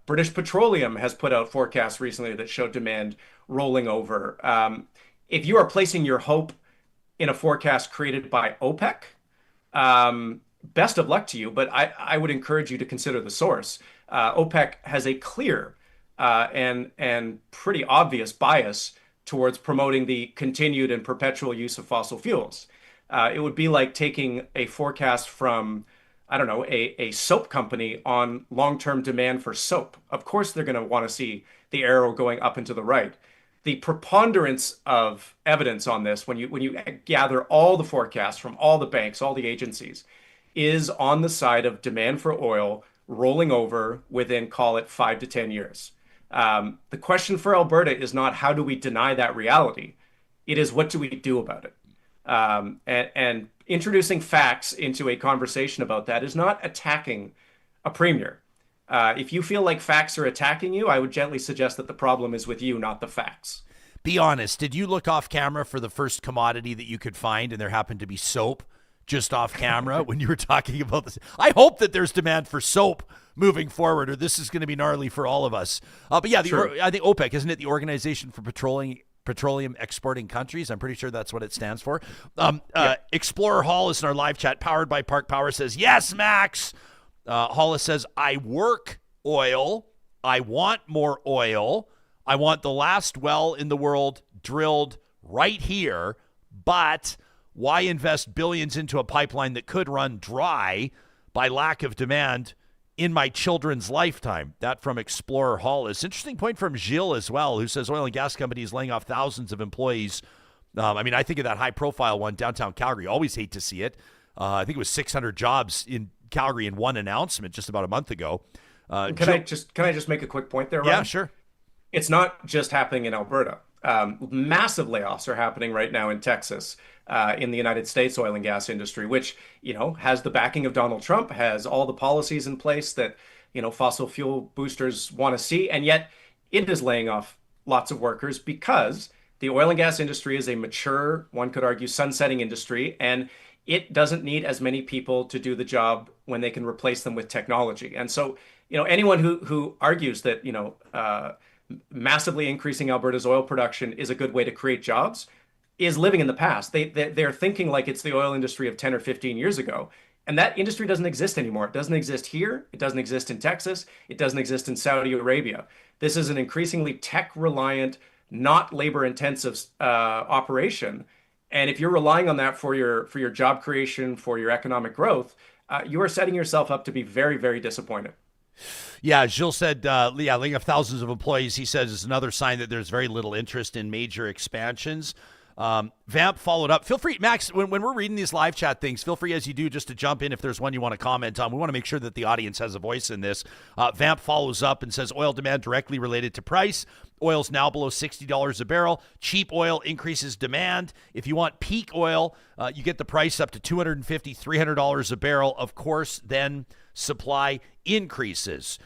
British Petroleum has put out forecasts recently that show demand rolling over. If you are placing your hope in a forecast created by OPEC, best of luck to you, but I would encourage you to consider the source. OPEC has a clear and pretty obvious bias towards promoting the continued and perpetual use of fossil fuels. It would be like taking a forecast from, I don't know, a soap company on long-term demand for soap. Of course, they're going to want to see the arrow going up and to the right. The preponderance of evidence on this, when you gather all the forecasts from all the banks, all the agencies, is on the side of demand for oil rolling over within, call it 5 to 10 years. The question for Alberta is not how do we deny that reality? It is what do we do about it? And introducing facts into a conversation about that is not attacking a premier. If you feel like facts are attacking you, I would gently suggest that the problem is with you, not the facts.
Be honest. Did you look off camera for the first commodity that you could find, and there happened to be soap just off camera when you were talking about this? I hope that there's demand for soap moving forward, or this is going to be gnarly for all of us. But yeah, I think OPEC, isn't it the Organization for Petroleum Exporting Countries? I'm pretty sure that's what it stands for. Explorer Hollis in our live chat, powered by Park Power, says, yes, Max. Hollis says, I work oil. I want more oil. I want the last well in the world drilled right here, but why invest billions into a pipeline that could run dry by lack of demand in my children's lifetime? That from Explorer Hollis. Interesting point from Gilles as well, who says oil and gas companies laying off thousands of employees. I think of that high-profile one, downtown Calgary. Always hate to see it. I think it was 600 jobs in Calgary in one announcement just about a month ago.
Can I just make a quick point there, Ryan?
Yeah, sure.
It's not just happening in Alberta. Massive layoffs are happening right now in Texas, in the United States oil and gas industry, which, has the backing of Donald Trump, has all the policies in place that, fossil fuel boosters want to see. And yet it is laying off lots of workers because the oil and gas industry is a mature, one could argue, sunsetting industry, and it doesn't need as many people to do the job when they can replace them with technology. And so, anyone who argues that, massively increasing Alberta's oil production is a good way to create jobs is living in the past. They're thinking like it's the oil industry of 10 or 15 years ago. And that industry doesn't exist anymore. It doesn't exist here. It doesn't exist in Texas. It doesn't exist in Saudi Arabia. This is an increasingly tech-reliant, not labor-intensive operation. And if you're relying on that for your job creation, for your economic growth, you are setting yourself up to be very, very disappointed.
Yeah, Gilles said, laying off thousands of employees, he says, is another sign that there's very little interest in major expansions. Vamp followed up. Feel free, Max, when we're reading these live chat things, feel free as you do just to jump in if there's one you want to comment on. We want to make sure that the audience has a voice in this. Vamp follows up and says, oil demand directly related to price. Oil's now below $60 a barrel. Cheap oil increases demand. If you want peak oil, you get the price up to $250, $300 a barrel. Of course, then supply increases.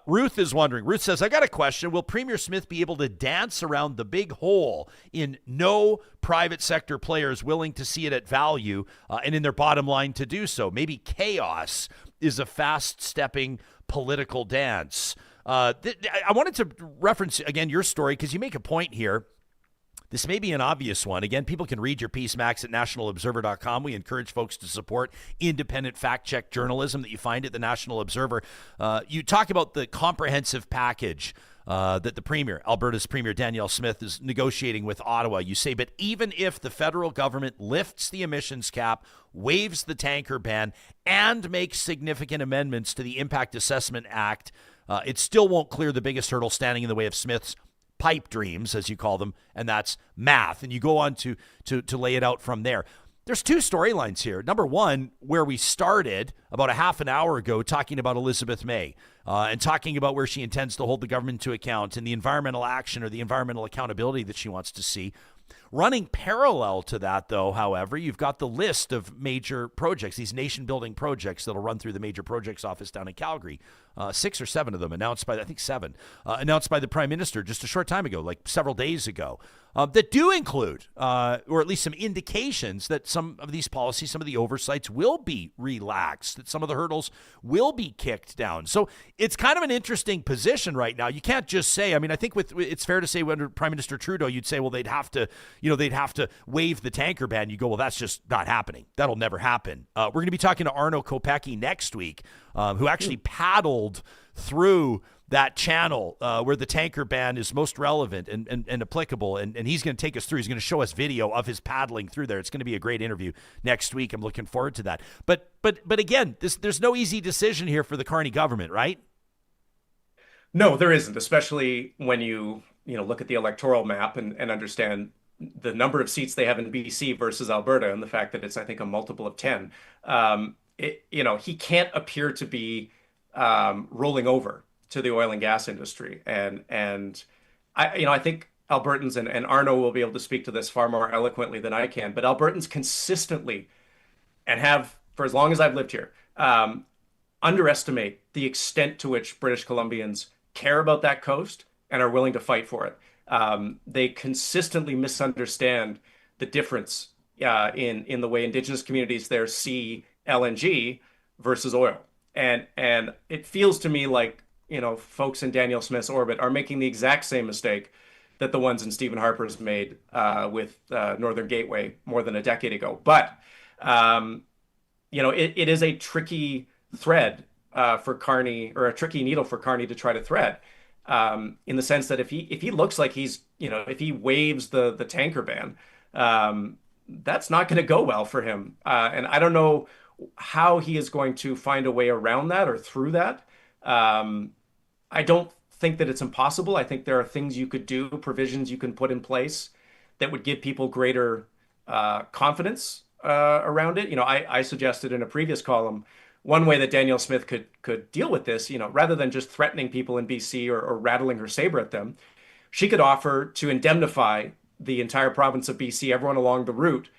Ruth is wondering. Ruth says, I got a question. Will Premier Smith be able to dance around the big hole in no private sector players willing to see it at value and in their bottom line to do so? Maybe chaos is a fast-stepping political dance. I wanted to reference, again, your story because you make a point here. This may be an obvious one. Again, people can read your piece, Max, at nationalobserver.com. We encourage folks to support independent fact-check journalism that you find at the National Observer. You talk about the comprehensive package that the Premier, Alberta's Premier Danielle Smith, is negotiating with Ottawa. You say, but even if the federal government lifts the emissions cap, waives the tanker ban, and makes significant amendments to the Impact Assessment Act, it still won't clear the biggest hurdle standing in the way of Smith's pipe dreams, as you call them, and that's math. And you go on to lay it out from there. There's two storylines here. Number one, where we started about a half an hour ago talking about Elizabeth May and talking about where she intends to hold the government to account and the environmental action or the environmental accountability that she wants to see. Running parallel to that, though, however, you've got the list of major projects, these nation-building projects that'll run through the major projects office down in Calgary. 6 or 7 of them announced by, I think 7, announced by the Prime Minister just a short time ago, like several days ago, that do include, or at least some indications that some of these policies, some of the oversights will be relaxed, that some of the hurdles will be kicked down. So it's kind of an interesting position right now. You can't just say, I think it's fair to say under Prime Minister Trudeau, you'd say, well, they'd have to waive the tanker ban. You go, well, that's just not happening. That'll never happen. We're going to be talking to Arno Kopecky next week, who actually paddled through that channel where the tanker ban is most relevant and applicable. And he's going to take us through. He's going to show us video of his paddling through there. It's going to be a great interview next week. I'm looking forward to that. But again, there's no easy decision here for the Carney government, right?
No, there isn't, especially when you look at the electoral map and understand the number of seats they have in BC versus Alberta and the fact that it's, I think, a multiple of 10. He can't appear to be rolling over to the oil and gas industry. And I think Albertans, and Arno will be able to speak to this far more eloquently than I can, but Albertans consistently, and have for as long as I've lived here, underestimate the extent to which British Columbians care about that coast and are willing to fight for it. They consistently misunderstand the difference in the way Indigenous communities there see LNG versus oil. And it feels to me like, folks in Danielle Smith's orbit are making the exact same mistake that the ones in Stephen Harper's made with Northern Gateway more than a decade ago. But, it is a tricky thread for Carney, or a tricky needle for Carney to try to thread, in the sense that if he looks like he's, if he waves the tanker ban, that's not going to go well for him. And I don't know how he is going to find a way around that or through that. I don't think that it's impossible. I think there are things you could do, provisions you can put in place that would give people greater confidence around it. I suggested in a previous column one way that Danielle Smith could deal with this, rather than just threatening people in BC or rattling her saber at them, she could offer to indemnify the entire province of BC, everyone along the route,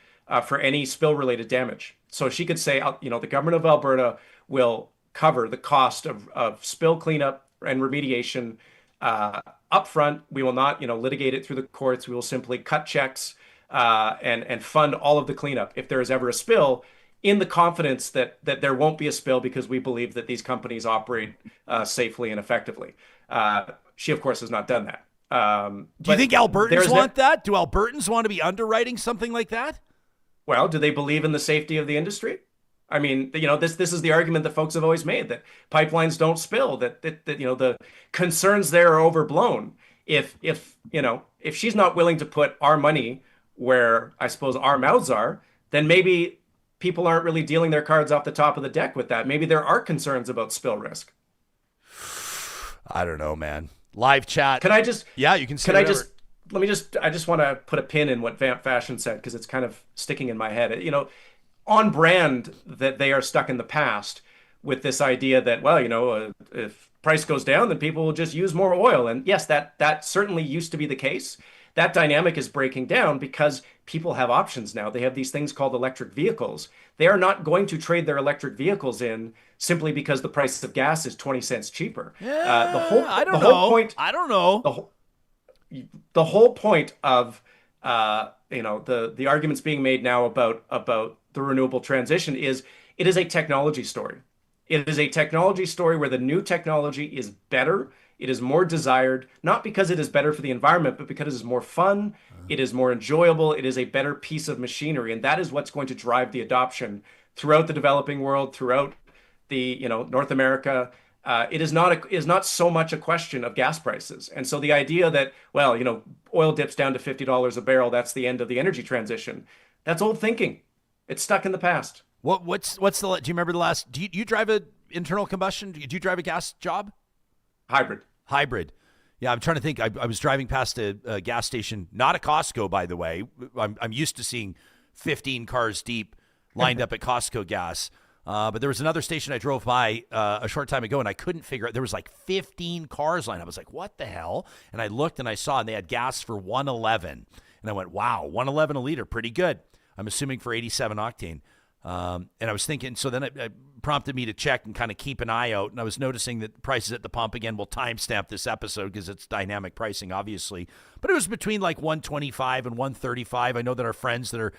for any spill-related damage. So she could say, the government of Alberta will cover the cost of spill cleanup and remediation upfront. We will not, litigate it through the courts. We will simply cut checks and fund all of the cleanup if there is ever a spill, in the confidence that there won't be a spill, because we believe that these companies operate safely and effectively. She, of course, has not done that.
Do you think Albertans want that? Do Albertans want to be underwriting something like that?
Well, do they believe in the safety of the industry? I mean, this is the argument that folks have always made, that pipelines don't spill, that the concerns there are overblown. If she's not willing to put our money where I suppose our mouths are, then maybe people aren't really dealing their cards off the top of the deck with that. Maybe there are concerns about spill risk.
I don't know, man. Live chat.
Can I just?
Yeah, you can say
Can
whatever.
I just want to put a pin in what Vamp Fashion said, because it's kind of sticking in my head. On brand that they are stuck in the past with this idea that, well, if price goes down, then people will just use more oil. And yes, that certainly used to be the case. That dynamic is breaking down because people have options now. They have these things called electric vehicles. They are not going to trade their electric vehicles in simply because the price of gas is 20 cents cheaper.
I don't know.
The whole point of the arguments being made now about the renewable transition is it is a technology story. It is a technology story where the new technology is better. It is more desired, not because it is better for the environment, but because it is more fun. It is more enjoyable. It is a better piece of machinery. And that is what's going to drive the adoption throughout the developing world, throughout the, North America. It is not so much a question of gas prices. And so the idea that, well, oil dips down to $50 a barrel, that's the end of the energy transition. That's old thinking. It's stuck in the past.
What's the, do you remember the last, do you drive an internal combustion? Do you drive a gas job? Hybrid. Yeah, I'm trying to think. I was driving past a gas station, not a Costco, by the way. I'm used to seeing 15 cars deep lined up at Costco gas. But there was another station I drove by a short time ago, and I couldn't figure out. There was like 15 cars lined up. I was like, what the hell? And I looked, and I saw, and they had gas for $1.11. And I went, wow, $1.11 a liter, pretty good. I'm assuming for 87 octane. And I was thinking, so then it prompted me to check and kind of keep an eye out. And I was noticing that prices at the pump, again, will timestamp this episode because it's dynamic pricing, obviously. But it was between like $1.25 and $1.35. I know that our friends that are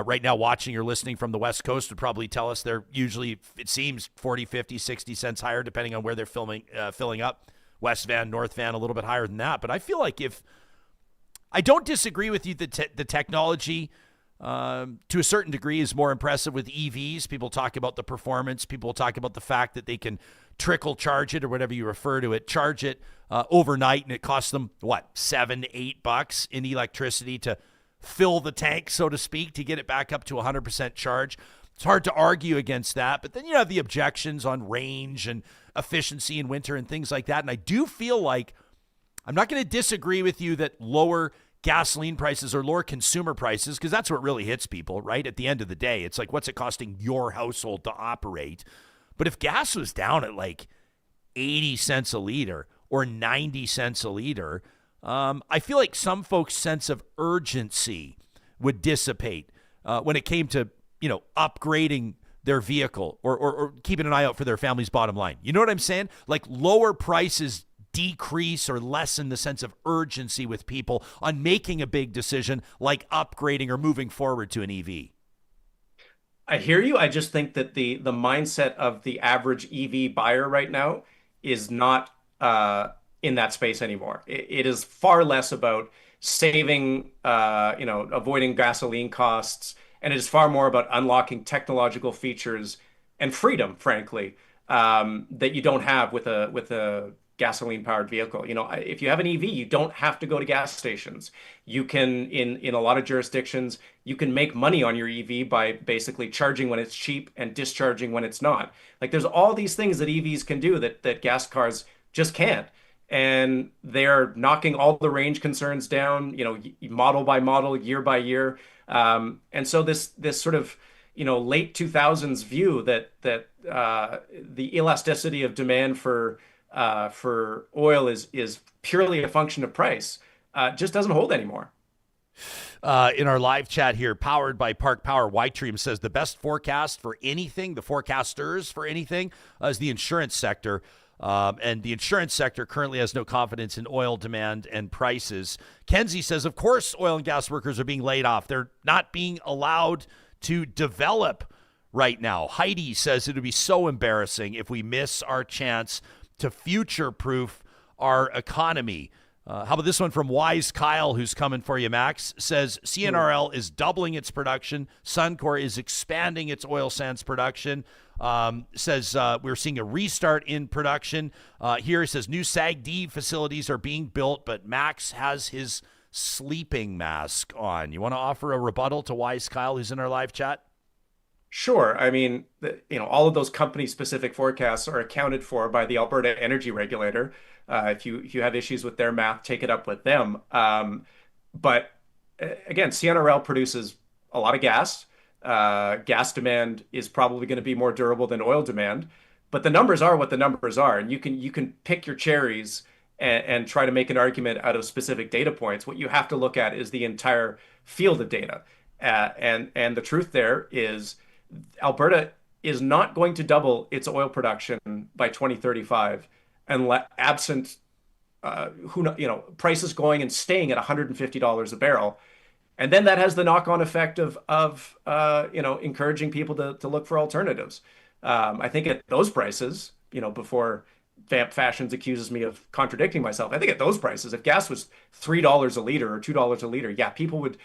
right now watching or listening from the West Coast would probably tell us they're usually, it seems, 40, 50, 60 cents higher, depending on where they're filling up. West Van, North Van, a little bit higher than that. But I feel like I don't disagree with you that the technology to a certain degree is more impressive with EVs. People talk about the performance. People talk about the fact that they can trickle charge it, or whatever you refer to it, charge it overnight, and it costs them, what, $7, $8 in electricity to fill the tank, so to speak, to get it back up to 100% charge. It's hard to argue against that. But then you have the objections on range and efficiency in winter and things like that. And I do feel like I'm not going to disagree with you that lower gasoline prices or lower consumer prices, because that's what really hits people, right? At the end of the day, it's like, what's it costing your household to operate? But if gas was down at like 80 cents a liter or 90 cents a liter, I feel like some folks' sense of urgency would dissipate when it came to, upgrading their vehicle or keeping an eye out for their family's bottom line. You know what I'm saying? Like, lower prices decrease or lessen the sense of urgency with people on making a big decision like upgrading or moving forward to an EV.
I hear you. I just think that the mindset of the average EV buyer right now is not in that space anymore. It is far less about saving, avoiding gasoline costs, and it is far more about unlocking technological features and freedom, frankly, that you don't have with a gasoline powered vehicle. If you have an EV, you don't have to go to gas stations. You can, in a lot of jurisdictions, you can make money on your EV by basically charging when it's cheap and discharging when it's not. Like, there's all these things that EVs can do that gas cars just can't. And they're knocking all the range concerns down, model by model, year by year. And so this sort of, late 2000s view that the elasticity of demand for oil is purely a function of price just doesn't hold anymore.
In our live chat here, powered by Park Power, Whitream says the best forecast for anything, the forecasters for anything, is the insurance sector. And the insurance sector currently has no confidence in oil demand and prices. Kenzie says, of course, oil and gas workers are being laid off. They're not being allowed to develop right now. Heidi says it would be so embarrassing if we miss our chance to future-proof our economy. How about this one from Wise Kyle, who's coming for you, Max? Says CNRL is doubling its production. Suncor is expanding its oil sands production. Says we're seeing a restart in production. Here it says new SAGD facilities are being built, but Max has his sleeping mask on. You want to offer a rebuttal to Wise Kyle, who's in our live chat?
Sure. I mean, all of those company-specific forecasts are accounted for by the Alberta Energy Regulator. If you have issues with their math, take it up with them. But again, CNRL produces a lot of gas. Gas demand is probably going to be more durable than oil demand. But the numbers are what the numbers are, and you can pick your cherries and try to make an argument out of specific data points. What you have to look at is the entire field of data, and the truth there is, Alberta is not going to double its oil production by 2035 unless absent prices going and staying at $150 a barrel. And then that has the knock-on effect of encouraging people to look for alternatives. I think at those prices, before Vamp Fashions accuses me of contradicting myself, I think at those prices, if gas was $3 a liter or $2 a liter, yeah, people would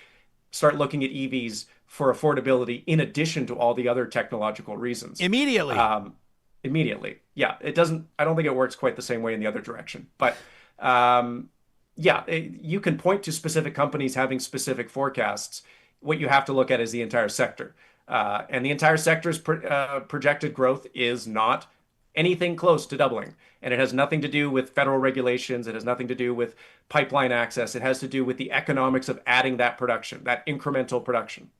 start looking at EVs for affordability in addition to all the other technological reasons.
Immediately.
Yeah, it doesn't, I don't think it works quite the same way in the other direction. But you can point to specific companies having specific forecasts. What you have to look at is the entire sector. And the entire sector's projected growth is not anything close to doubling. And it has nothing to do with federal regulations. It has nothing to do with pipeline access. It has to do with the economics of adding that production, that incremental production.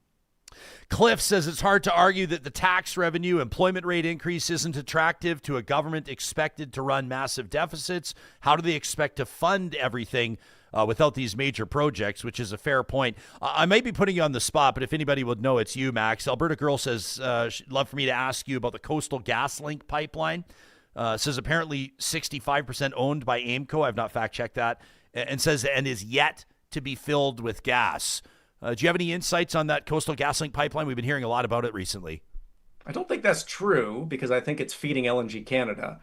Cliff says it's hard to argue that the tax revenue employment rate increase isn't attractive to a government expected to run massive deficits. How do they expect to fund everything without these major projects, which is a fair point. I may be putting you on the spot, but if anybody would know, it's you, Max. Alberta Girl says she'd love for me to ask you about the Coastal GasLink pipeline. Says apparently 65% owned by AIMCO. I've not fact-checked that. And says and is yet to be filled with gas. Do you have any insights on that Coastal GasLink pipeline? We've been hearing a lot about it recently.
I don't think that's true because I think it's feeding LNG Canada.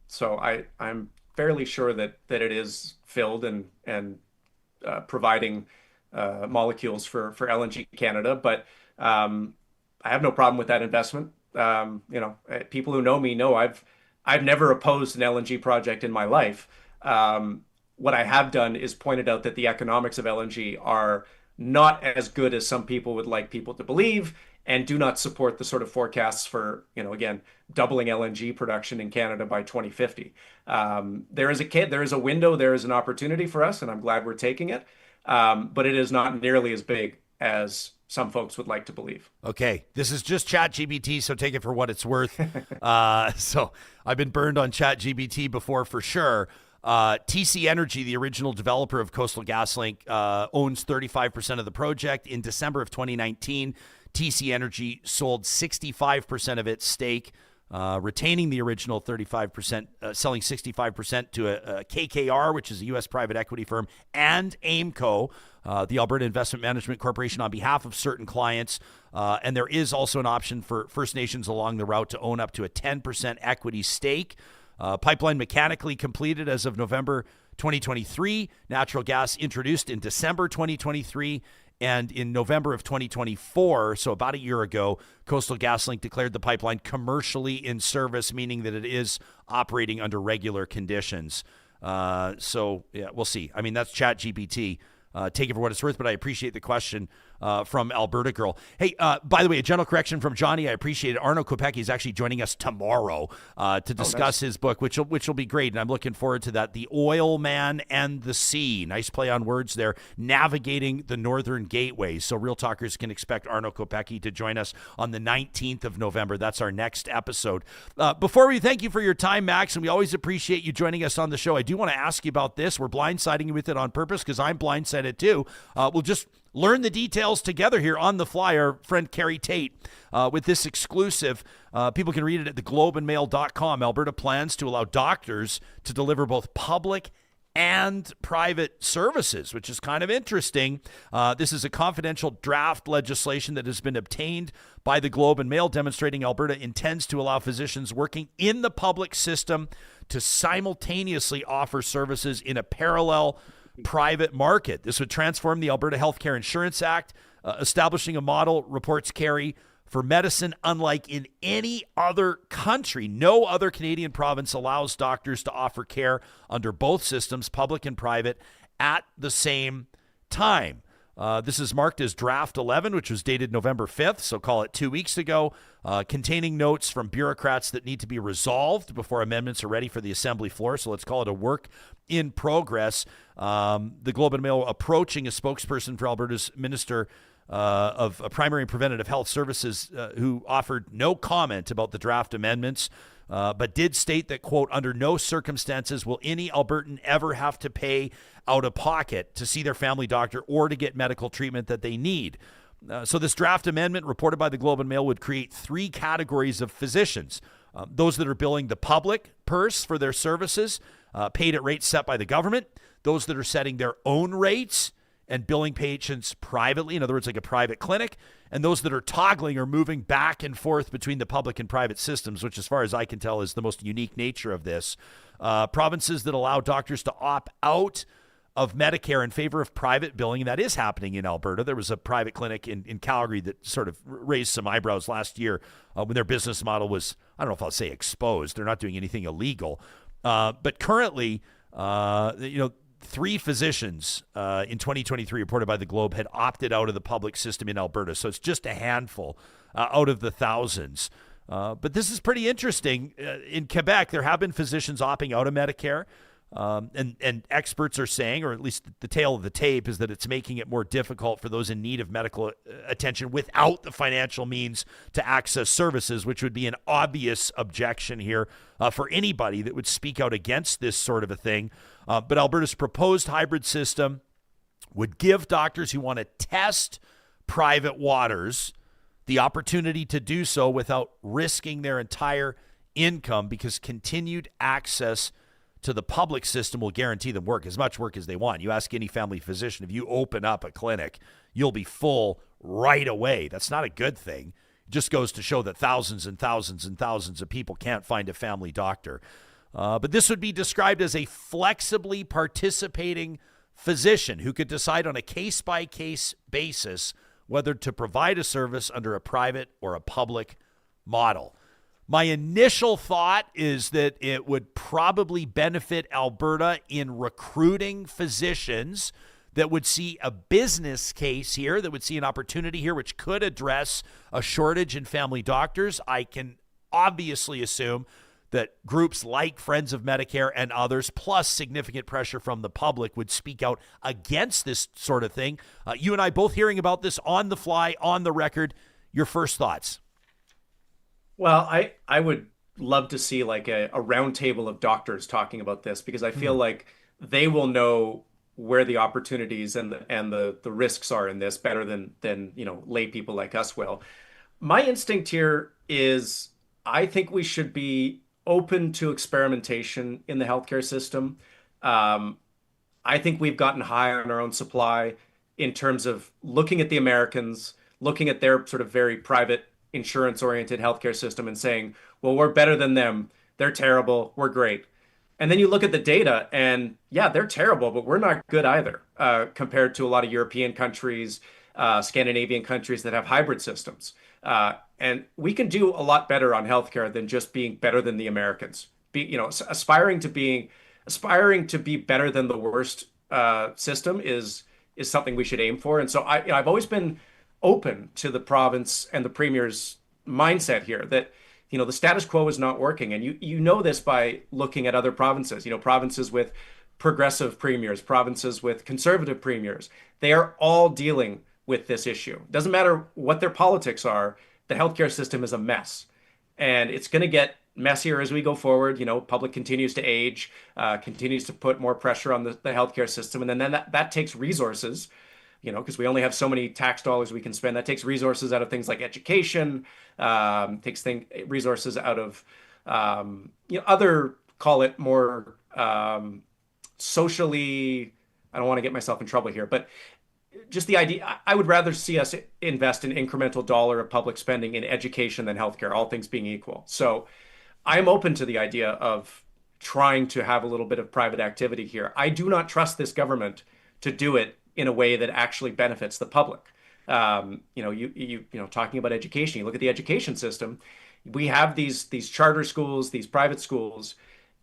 So I'm fairly sure that it is filled and providing molecules for LNG Canada. But I have no problem with that investment. People who know me know I've never opposed an LNG project in my life. What I have done is pointed out that the economics of LNG are not as good as some people would like people to believe, and do not support the sort of forecasts for, again, doubling LNG production in Canada by 2050. There is a window, there is an opportunity for us, and I'm glad we're taking it. But it is not nearly as big as some folks would like to believe.
Okay, this is just ChatGPT, so take it for what it's worth. So I've been burned on ChatGPT before for sure. TC Energy, the original developer of Coastal GasLink, owns 35% of the project. In December of 2019, TC Energy sold 65% of its stake, retaining the original 35%, selling 65% to a KKR, which is a U.S. private equity firm, and AIMCO, the Alberta Investment Management Corporation, on behalf of certain clients. And there is also an option for First Nations along the route to own up to a 10% equity stake. Pipeline mechanically completed as of November 2023. Natural gas introduced in December 2023. And in November of 2024, so about a year ago, Coastal GasLink declared the pipeline commercially in service, meaning that it is operating under regular conditions. So, yeah, we'll see. I mean, that's ChatGPT. Take it for what it's worth, but I appreciate the question from Alberta Girl. Hey, by the way, a gentle correction from Johnny. I appreciate it. Arno Kopecky is actually joining us tomorrow to discuss his book, which will be great, and I'm looking forward to that. The Oil Man and the Sea. Nice play on words there. Navigating the Northern Gateway. So Real Talkers can expect Arno Kopecky to join us on the 19th of November. That's our next episode. Before we thank you for your time, Max, and we always appreciate you joining us on the show, I do want to ask you about this. We're blindsiding you with it on purpose because I'm blindsided too. We'll just learn the details together here on the fly. Our friend Carrie Tait with this exclusive. People can read it at theglobeandmail.com. Alberta plans to allow doctors to deliver both public and private services, which is kind of interesting. This is a confidential draft legislation that has been obtained by the Globe and Mail, demonstrating Alberta intends to allow physicians working in the public system to simultaneously offer services in a parallel private market. This would transform the Alberta Healthcare Insurance Act, establishing a model, reports Carrie, for medicine unlike in any other country. No other Canadian province allows doctors to offer care under both systems, public and private, at the same time. This is marked as Draft 11, which was dated November 5th, so call it 2 weeks ago, containing notes from bureaucrats that need to be resolved before amendments are ready for the Assembly floor. So let's call it a work in progress. The Globe and Mail approaching a spokesperson for Alberta's Minister of Primary and Preventative Health Services, who offered no comment about the draft amendments, but did state that, quote, under no circumstances will any Albertan ever have to pay out of pocket to see their family doctor or to get medical treatment that they need. So this draft amendment, reported by the Globe and Mail, would create three categories of physicians. Those that are billing the public purse for their services, paid at rates set by the government. Those that are setting their own rates and billing patients privately, in other words, like a private clinic, and those that are toggling or moving back and forth between the public and private systems, which as far as I can tell is the most unique nature of this. Provinces that allow doctors to opt out of Medicare in favor of private billing, and that is happening in Alberta. There was a private clinic in Calgary that sort of raised some eyebrows last year when their business model was, I don't know if I'll say exposed. They're not doing anything illegal. But currently, three physicians in 2023 reported by the Globe had opted out of the public system in Alberta. So it's just a handful out of the thousands. But this is pretty interesting. In Quebec, there have been physicians opting out of Medicare. And experts are saying, or at least the tale of the tape, is that it's making it more difficult for those in need of medical attention without the financial means to access services, which would be an obvious objection here for anybody that would speak out against this sort of a thing. But Alberta's proposed hybrid system would give doctors who want to test private waters the opportunity to do so without risking their entire income, because continued access to the public system will guarantee them work, as much work as they want. You ask any family physician, if you open up a clinic, you'll be full right away. That's not a good thing. It just goes to show that thousands and thousands and thousands of people can't find a family doctor. But this would be described as a flexibly participating physician who could decide on a case-by-case basis whether to provide a service under a private or a public model. My initial thought is that it would probably benefit Alberta in recruiting physicians that would see a business case here, that would see an opportunity here, which could address a shortage in family doctors. I can obviously assume that groups like Friends of Medicare and others, plus significant pressure from the public, would speak out against this sort of thing. You and I both hearing about this on the fly, on the record. Your first thoughts?
Well, I would love to see like a round table of doctors talking about this, because I feel like they will know where the opportunities and the risks are in this better than lay people like us will. My instinct here is I think we should be open to experimentation in the healthcare system. I think we've gotten high on our own supply in terms of looking at the Americans, looking at their sort of very private insurance-oriented healthcare system and saying, well, we're better than them. They're terrible. We're great. And then you look at the data and yeah, they're terrible, but we're not good either compared to a lot of European countries, Scandinavian countries that have hybrid systems. And we can do a lot better on healthcare than just being better than the Americans. Aspiring to be better than the worst system is something we should aim for. And so I've always been open to the province and the premier's mindset here that the status quo is not working. And you know this by looking at other provinces, provinces with progressive premiers, provinces with conservative premiers. They are all dealing with this issue. Doesn't matter what their politics are, the healthcare system is a mess. And it's going to get messier as we go forward. Public continues to age, continues to put more pressure on the healthcare system. And then that takes resources, because we only have so many tax dollars we can spend. That takes resources out of things like education, takes resources out of, other, call it more socially, I don't want to get myself in trouble here, but just the idea, I would rather see us invest an incremental dollar of public spending in education than healthcare, all things being equal. So I'm open to the idea of trying to have a little bit of private activity here. I do not trust this government to do it in a way that actually benefits the public. Talking about education, you look at the education system, we have these charter schools, these private schools,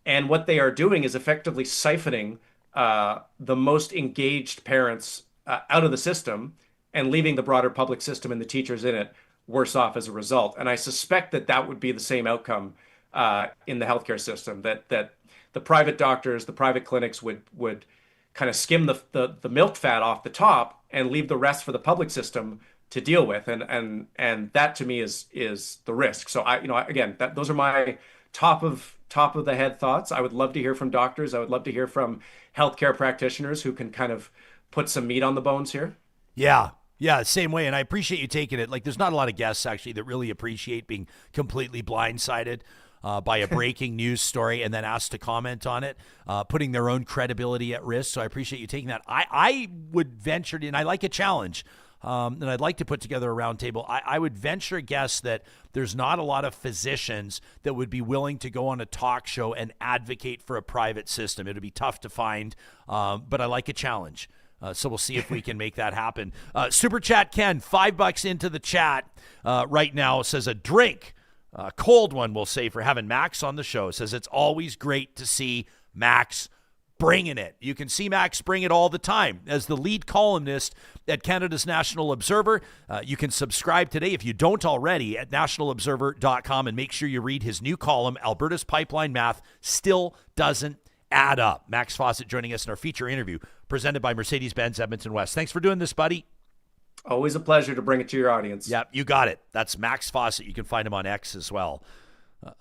and what they are doing is effectively siphoning the most engaged parents out of the system and leaving the broader public system and the teachers in it worse off as a result. And I suspect that would be the same outcome in the healthcare system, that the private doctors, the private clinics would kind of skim the milk fat off the top and leave the rest for the public system to deal with. And that to me is the risk. So those are my top of the head thoughts. I would love to hear from doctors. I would love to hear from healthcare practitioners who can kind of put some meat on the bones here.
Yeah, same way. And I appreciate you taking it. Like, there's not a lot of guests actually that really appreciate being completely blindsided by a breaking news story and then asked to comment on it, putting their own credibility at risk. So I appreciate you taking that. I would venture in, I like a challenge, and I'd like to put together a roundtable. I would venture a guess that there's not a lot of physicians that would be willing to go on a talk show and advocate for a private system. It would be tough to find, but I like a challenge. So we'll see if we can make that happen. Super Chat Ken, $5 into the chat right now, says a drink, a cold one, we'll say, for having Max on the show. Says it's always great to see Max bringing it. You can see Max bring it all the time. As the lead columnist at Canada's National Observer, you can subscribe today, if you don't already, at nationalobserver.com, and make sure you read his new column, Alberta's Pipeline Math Still Doesn't Add Up. Max Fawcett joining us in our feature interview presented by Mercedes-Benz Edmonton West. Thanks for doing this, buddy.
Always a pleasure to bring it to your audience.
Yep, you got it. That's Max Fawcett. You can find him on X as well.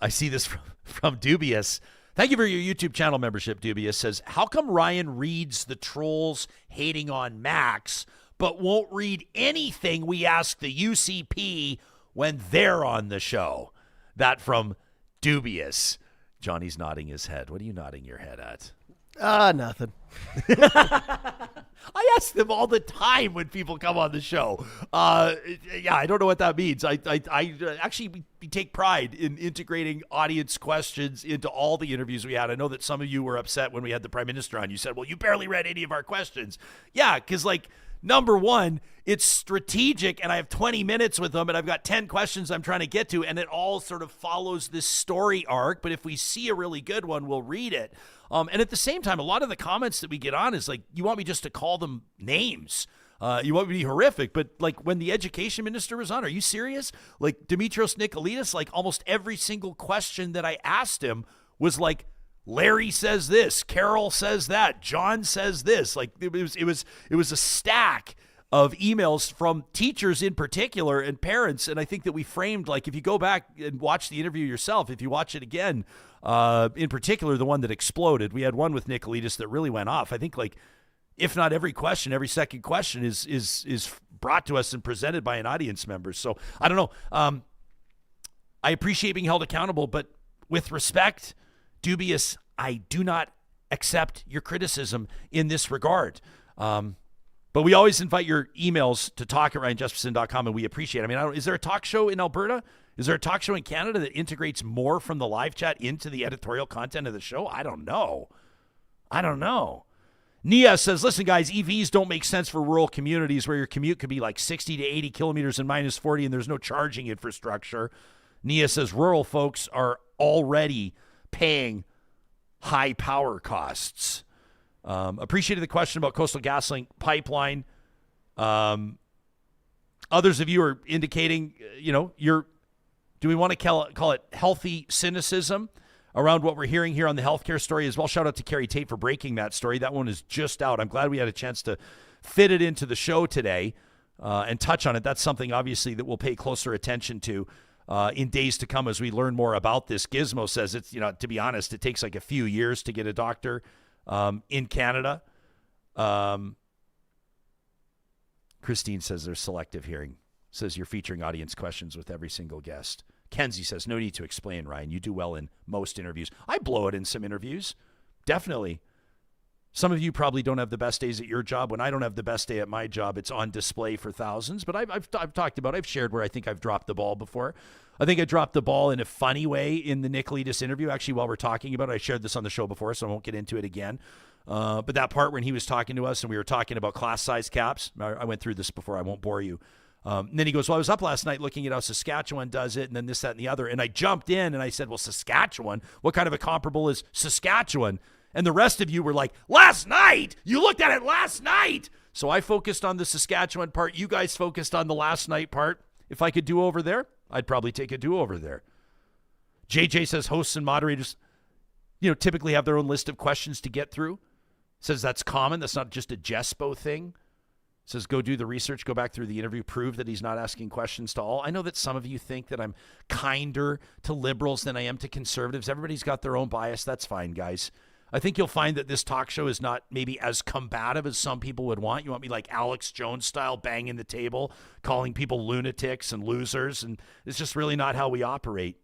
I see this from Dubious. Thank you for your YouTube channel membership, Dubious. Says, how come Ryan reads the trolls hating on Max, but won't read anything we ask the UCP when they're on the show? That from Dubious. Johnny's nodding his head. What are you nodding your head at?
Nothing.
I ask them all the time when people come on the show. I don't know what that means. I actually we take pride in integrating audience questions into all the interviews we had. I know that some of you were upset when we had the Prime Minister on. You said, well, you barely read any of our questions. Yeah, because number one, it's strategic, and I have 20 minutes with them, and I've got 10 questions I'm trying to get to, and it all sort of follows this story arc. But if we see a really good one, we'll read it. And at the same time, a lot of the comments that we get on is like, you want me just to call them names. You want me to be horrific. But when the education minister was on, are you serious? Dimitrios Nicolaitis, almost every single question that I asked him was like, Larry says this, Carol says that, John says this. It was a stack of emails from teachers in particular and parents. And I think that we framed, if you go back and watch the interview yourself, if you watch it again, in particular, the one that exploded, we had one with Nicolaitis that really went off. I think if not every question, every second question is brought to us and presented by an audience member. So I don't know. I appreciate being held accountable, but with respect, Dubious, I do not accept your criticism in this regard. But we always invite your emails to talk@ryanjespersen.com, and we appreciate it. I mean, is there a talk show in Alberta? Is there a talk show in Canada that integrates more from the live chat into the editorial content of the show? I don't know. Nia says, listen, guys, EVs don't make sense for rural communities where your commute could be like 60 to 80 kilometers in minus 40 and there's no charging infrastructure. Nia says rural folks are already paying high power costs. Appreciated the question about Coastal GasLink pipeline. Others of you are indicating, do we want to call it healthy cynicism around what we're hearing here on the healthcare story as well? Shout out to Carrie Tait for breaking that story. That one is just out. I'm glad we had a chance to fit it into the show today and touch on it. That's something, obviously, that we'll pay closer attention to in days to come as we learn more about this. Gizmo says it's, to be honest, it takes like a few years to get a doctor in Canada. Christine says there's selective hearing. Says you're featuring audience questions with every single guest. Kenzie says, no need to explain, Ryan. You do well in most interviews. I blow it in some interviews. Definitely. Some of you probably don't have the best days at your job. When I don't have the best day at my job, it's on display for thousands. But I've talked about, I've shared where I think I've dropped the ball before. I think I dropped the ball in a funny way in the Nick Leadus interview. Actually, while we're talking about it, I shared this on the show before, so I won't get into it again. But that part when he was talking to us and we were talking about class size caps, I went through this before. I won't bore you. And then he goes, well, I was up last night looking at how Saskatchewan does it and then this, that, and the other. And I jumped in and I said, well, Saskatchewan, what kind of a comparable is Saskatchewan? And the rest of you were like, last night? You looked at it last night. So I focused on the Saskatchewan part. You guys focused on the last night part. If I could do over there, I'd probably take a do over there. JJ says hosts and moderators, typically have their own list of questions to get through. Says that's common. That's not just a Jespo thing. Says go do the research, go back through the interview, prove that he's not asking questions to all. I know that some of you think that I'm kinder to liberals than I am to conservatives. Everybody's got their own bias. That's fine, guys. I think you'll find that this talk show is not maybe as combative as some people would want. You want me like Alex Jones style, banging the table, calling people lunatics and losers, and it's just really not how we operate.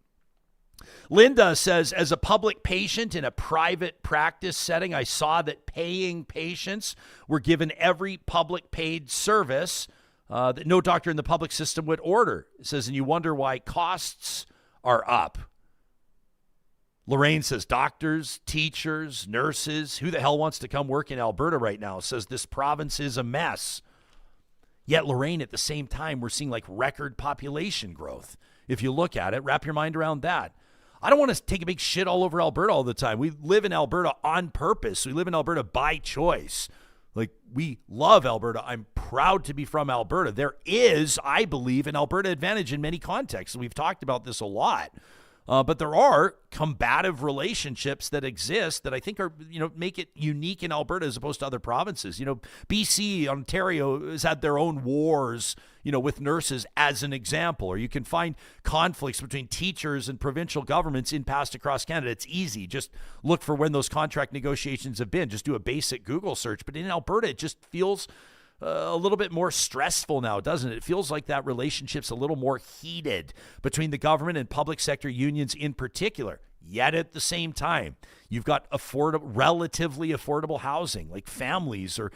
Linda says, as a public patient in a private practice setting, I saw that paying patients were given every public paid service that no doctor in the public system would order. It says, and you wonder why costs are up. Lorraine says, doctors, teachers, nurses, who the hell wants to come work in Alberta right now? Says this province is a mess. Yet, Lorraine, at the same time, we're seeing like record population growth. If you look at it, wrap your mind around that. I don't want to take a big shit all over Alberta all the time. We live in Alberta on purpose. We live in Alberta by choice. Like, we love Alberta. I'm proud to be from Alberta. There is, I believe, an Alberta advantage in many contexts. We've talked about this a lot. But there are combative relationships that exist that I think are, make it unique in Alberta as opposed to other provinces. BC, Ontario has had their own wars, with nurses as an example. Or you can find conflicts between teachers and provincial governments in past across Canada. It's easy. Just look for when those contract negotiations have been. Just do a basic Google search. But in Alberta, it just feels a little bit more stressful now, doesn't it? It feels like that relationship's a little more heated between the government and public sector unions in particular. Yet at the same time, you've got relatively affordable housing, like families or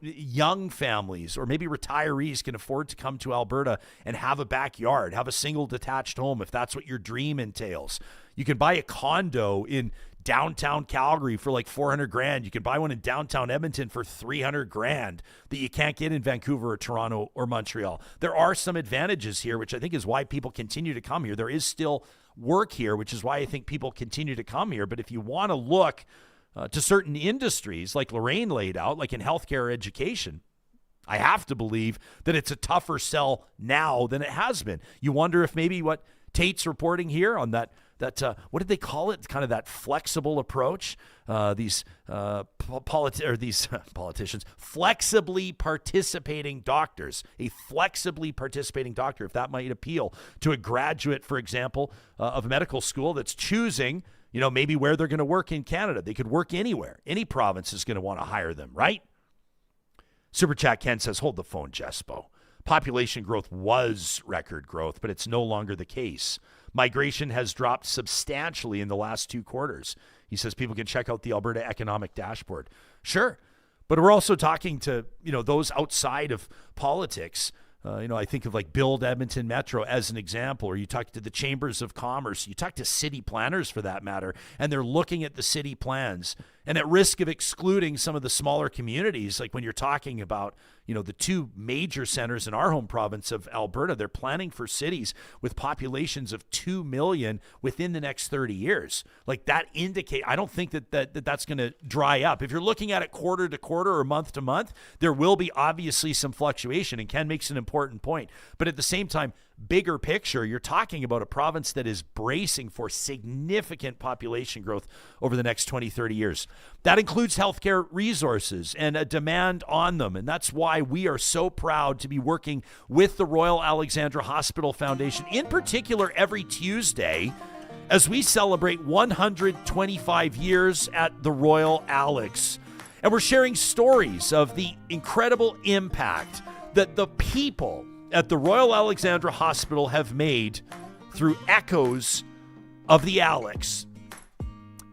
young families or maybe retirees can afford to come to Alberta and have a backyard, have a single detached home if that's what your dream entails. You can buy a condo in downtown Calgary for like $400,000. You can buy one in downtown Edmonton for $300,000 that you can't get in Vancouver or Toronto or Montreal. There are some advantages here, which I think is why people continue to come here. There is still work here, which is why I think people continue to come here. But if you want to look to certain industries like Lorraine laid out, like in healthcare or education, I have to believe that it's a tougher sell now than it has been. You wonder if maybe what Tait's reporting here on that what did they call it? Kind of that flexible approach. These politicians, flexibly participating doctors. A flexibly participating doctor, if that might appeal to a graduate, for example, of medical school that's choosing, maybe where they're going to work in Canada. They could work anywhere. Any province is going to want to hire them, right? Super Chat Ken says, hold the phone, Jespo. Population growth was record growth, but it's no longer the case. Migration has dropped substantially in the last 2 quarters. He says people can check out the Alberta Economic Dashboard. Sure, but we're also talking to, those outside of politics. I think of like Build Edmonton Metro as an example, or you talk to the Chambers of Commerce, you talk to city planners for that matter, and they're looking at the city plans and at risk of excluding some of the smaller communities. Like when you're talking about, the two major centers in our home province of Alberta, they're planning for cities with populations of 2 million within the next 30 years. Like that I don't think that's going to dry up. If you're looking at it quarter to quarter or month to month, there will be obviously some fluctuation, and Ken makes an important point. But at the same time, bigger picture, you're talking about a province that is bracing for significant population growth over the next 20, 30 years. That includes healthcare resources and a demand on them. And that's why we are so proud to be working with the Royal Alexandra Hospital Foundation, in particular every Tuesday, as we celebrate 125 years at the Royal Alex. And we're sharing stories of the incredible impact that the people at the Royal Alexandra Hospital have made through echoes of the Alex.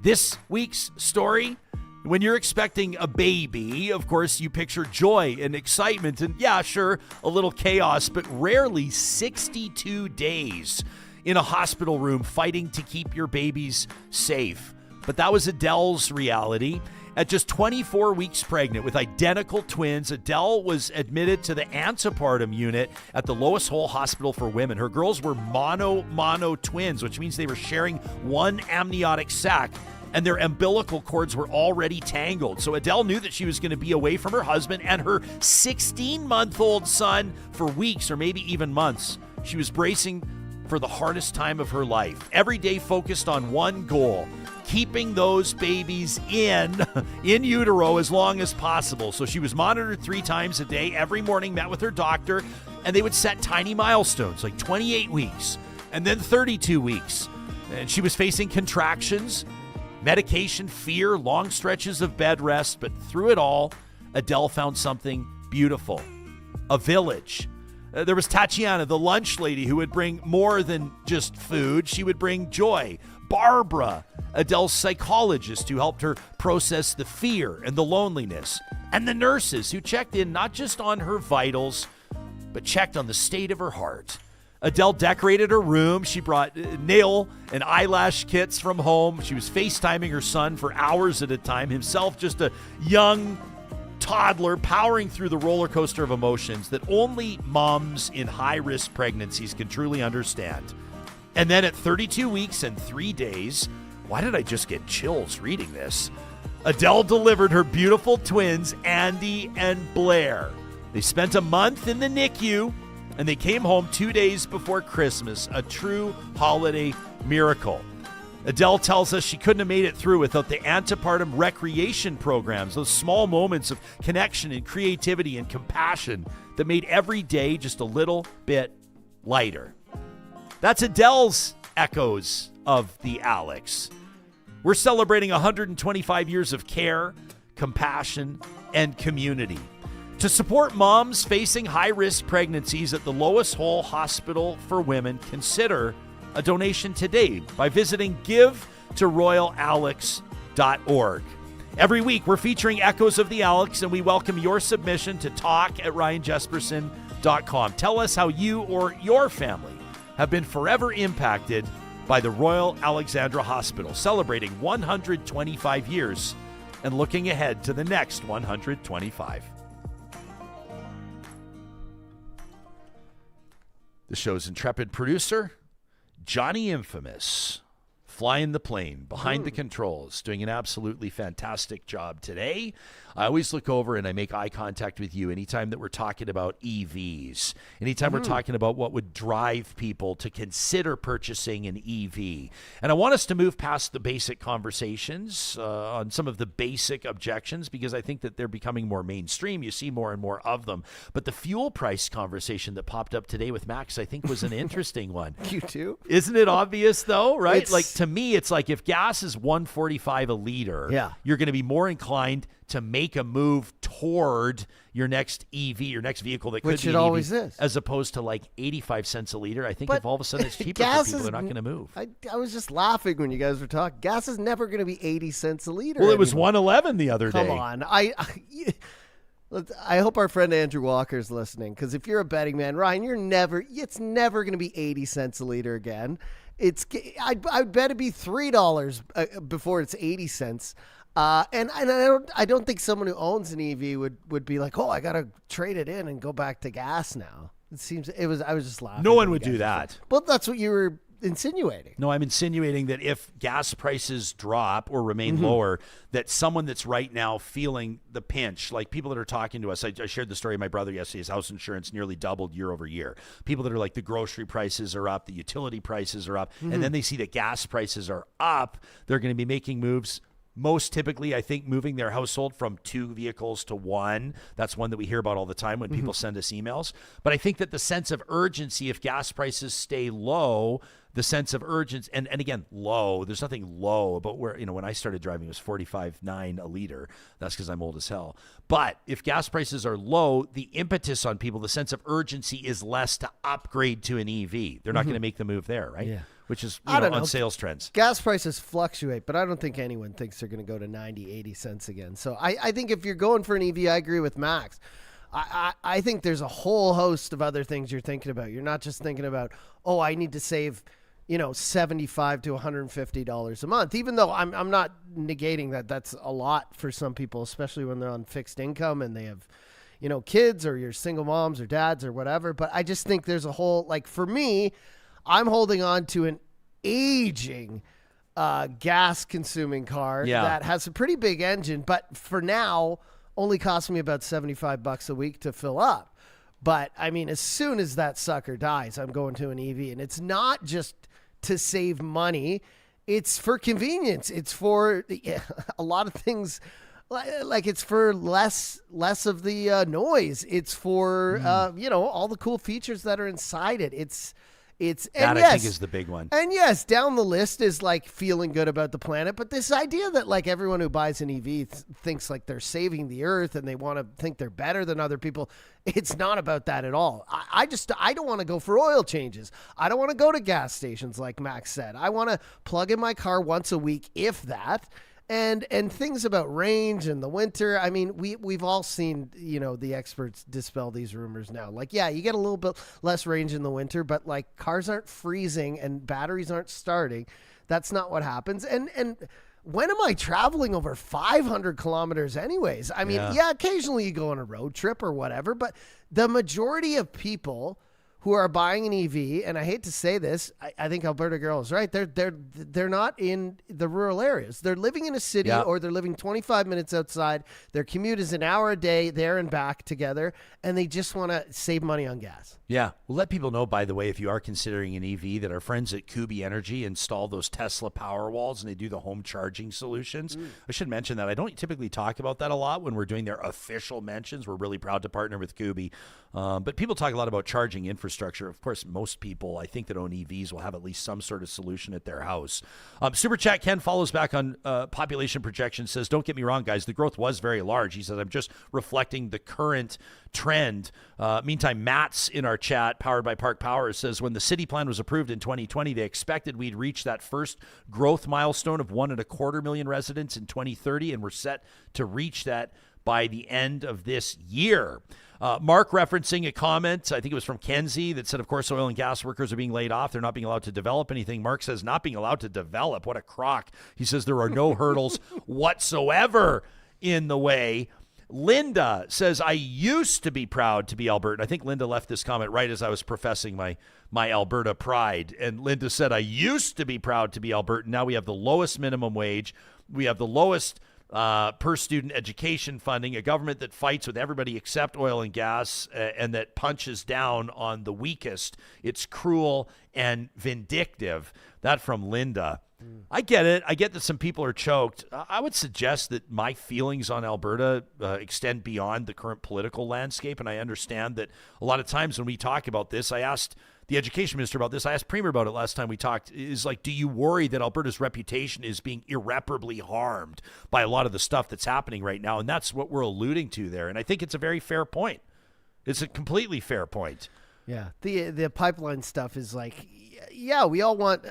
This week's story, when you're expecting a baby, of course, you picture joy and excitement and, yeah, sure, a little chaos, but rarely 62 days in a hospital room fighting to keep your babies safe. But that was Adele's reality. At just 24 weeks pregnant with identical twins, Adele was admitted to the Antepartum unit at the Lois Hole Hospital for Women. Her girls were mono twins, which means they were sharing one amniotic sac, and their umbilical cords were already tangled. So Adele knew that she was going to be away from her husband and her 16-month-old son for weeks or maybe even months. She was bracing for the hardest time of her life. Every day focused on one goal: keeping those babies in utero as long as possible. So she was monitored 3 times a day. Every morning met with her doctor, and they would set tiny milestones like 28 weeks and then 32 weeks. And she was facing contractions, medication, fear, long stretches of bed rest. But through it all, Adele found something beautiful: a village. There was Tatiana, the lunch lady, who would bring more than just food. She would bring joy. Barbara, Adele's psychologist, who helped her process the fear and the loneliness. And the nurses who checked in not just on her vitals, but checked on the state of her heart. Adele decorated her room. She brought nail and eyelash kits from home. She was FaceTiming her son for hours at a time, himself just a young toddler powering through the roller coaster of emotions that only moms in high-risk pregnancies can truly understand. And then at 32 weeks and 3 days, why did I just get chills reading this? Adele delivered her beautiful twins, Andy and Blair. They spent a month in the NICU, and they came home 2 days before Christmas, a true holiday miracle. Adele tells us she couldn't have made it through without the Antepartum recreation programs, those small moments of connection and creativity and compassion that made every day just a little bit lighter. That's Adele's echoes of the Alex. We're celebrating 125 years of care, compassion, and community. To support moms facing high-risk pregnancies at the Lois Hole Hospital for Women, consider a donation today by visiting givetoRoyalAlex.org. Every week, we're featuring Echoes of the Alex, and we welcome your submission to talk@RyanJespersen.com. Tell us how you or your family have been forever impacted by the Royal Alexandra Hospital, celebrating 125 years and looking ahead to the next 125. The show's intrepid producer, Johnny Infamous, flying the plane behind the controls, doing an absolutely fantastic job today. I always look over and I make eye contact with you anytime that we're talking about EVs, anytime we're talking about what would drive people to consider purchasing an EV. And I want us to move past the basic conversations on some of the basic objections, because I think that they're becoming more mainstream. You see more and more of them. But the fuel price conversation that popped up today with Max, I think, was an interesting one.
You too?
Isn't it obvious, though, right? Like, to me, it's like if gas is $1.45 a liter, you're going to be more inclined to make a move toward your next EV, your next vehicle that could
Which
be
it
an
always
EV,
is.
as opposed to like 85 cents a liter. I think
But
if all of a sudden it's cheaper for
gas
people,
is
they're not going to move.
I was just laughing when you guys were talking. Gas is never going to be 80 cents a liter.
Well, it was
anymore.
$1.11 the other day.
Come on. I hope our friend Andrew Walker is listening, because if you're a betting man, Ryan, it's never going to be 80 cents a liter again. I'd bet it'd be $3 before it's 80 cents. And I don't think someone who owns an EV would be like, oh, I got to trade it in and go back to gas now. I was just laughing.
No one would do that.
Well, that's what you were insinuating.
No, I'm insinuating that if gas prices drop or remain lower, that someone that's right now feeling the pinch, like people that are talking to us, I shared the story of my brother yesterday, his house insurance nearly doubled year over year. People that are like, the grocery prices are up, the utility prices are up, and then they see that gas prices are up, they're going to be making moves. Most typically, I think, moving their household from 2 vehicles to 1. That's one that we hear about all the time when people send us emails. But I think that the sense of urgency, if gas prices stay low, the sense of urgency, and again, low, there's nothing low about where, when I started driving, it was $45.9 a liter. That's because I'm old as hell. But if gas prices are low, the impetus on people, the sense of urgency is less to upgrade to an EV. They're not going to make the move there, right?
Yeah.
Which is
I don't know.
on sales trends.
Gas prices fluctuate, but I don't think anyone thinks they're going to go to 90, 80 cents again. So I think if you're going for an EV, I agree with Max. I think there's a whole host of other things you're thinking about. You're not just thinking about, oh, I need to save, $75 to $150 a month, even though I'm not negating that that's a lot for some people, especially when they're on fixed income and they have, kids, or you're single moms or dads or whatever. But I just think there's a whole, like, for me, I'm holding on to an aging gas-consuming car that has a pretty big engine, but for now only costs me about $75 a week to fill up. But, I mean, as soon as that sucker dies, I'm going to an EV. And it's not just to save money. It's for convenience. It's for a lot of things. Like, it's for less of the noise. It's for, all the cool features that are inside it. I
think is the big one.
And yes, down the list is like feeling good about the planet, but this idea that like everyone who buys an EV thinks like they're saving the earth and they want to think they're better than other people, it's not about that at all. I don't want to go for oil changes. I don't want to go to gas stations like Max said. I want to plug in my car once a week, if that. And things about range and the winter. I mean, we've all seen, the experts dispel these rumors now. Like, yeah, you get a little bit less range in the winter, but like cars aren't freezing and batteries aren't starting. That's not what happens. And when am I traveling over 500 kilometers anyways? I mean, yeah, occasionally you go on a road trip or whatever, but the majority of people who are buying an EV, and I hate to say this, I think Alberta Girl is right. They're not in the rural areas. They're living in a city, or they're living 25 minutes outside. Their commute is an hour a day there and back together, and they just want to save money on gas.
Yeah. We'll let people know, by the way, if you are considering an EV, that our friends at Kubi Energy install those Tesla power walls and they do the home charging solutions. I should mention that. I don't typically talk about that a lot when we're doing their official mentions. We're really proud to partner with Kubi. But people talk a lot about charging infrastructure. Of course, most people, I think, that own EVs will have at least some sort of solution at their house. Super Chat Ken follows back on population projections, says, don't get me wrong, guys. The growth was very large. He says, I'm just reflecting the current trend. Meantime, Matt's in our chat, powered by Park Power, says, when the city plan was approved in 2020, they expected we'd reach that first growth milestone of 1.25 million residents in 2030, and we're set to reach that by the end of this year. Mark referencing a comment, I think it was from Kenzie, that said, of course, oil and gas workers are being laid off. They're not being allowed to develop anything. Mark says, not being allowed to develop. What a crock. He says there are no hurdles whatsoever in the way. Linda says, I used to be proud to be Albertan. I think Linda left this comment right as I was professing my Alberta pride. And Linda said, I used to be proud to be Albertan. Now we have the lowest minimum wage. We have the lowest per student education funding, a government that fights with everybody except oil and gas, and that punches down on the weakest. It's cruel and vindictive. That from Linda. I get it. I get that some people are choked. I would suggest that my feelings on Alberta extend beyond the current political landscape, and I understand that a lot of times when we talk about this, I asked the education minister about this. I asked Premier about it last time we talked, is like, do you worry that Alberta's reputation is being irreparably harmed by a lot of the stuff that's happening right now? And that's what we're alluding to there. And I think it's a very fair point. It's a completely fair point.
Yeah. The pipeline stuff is like, yeah, we all want,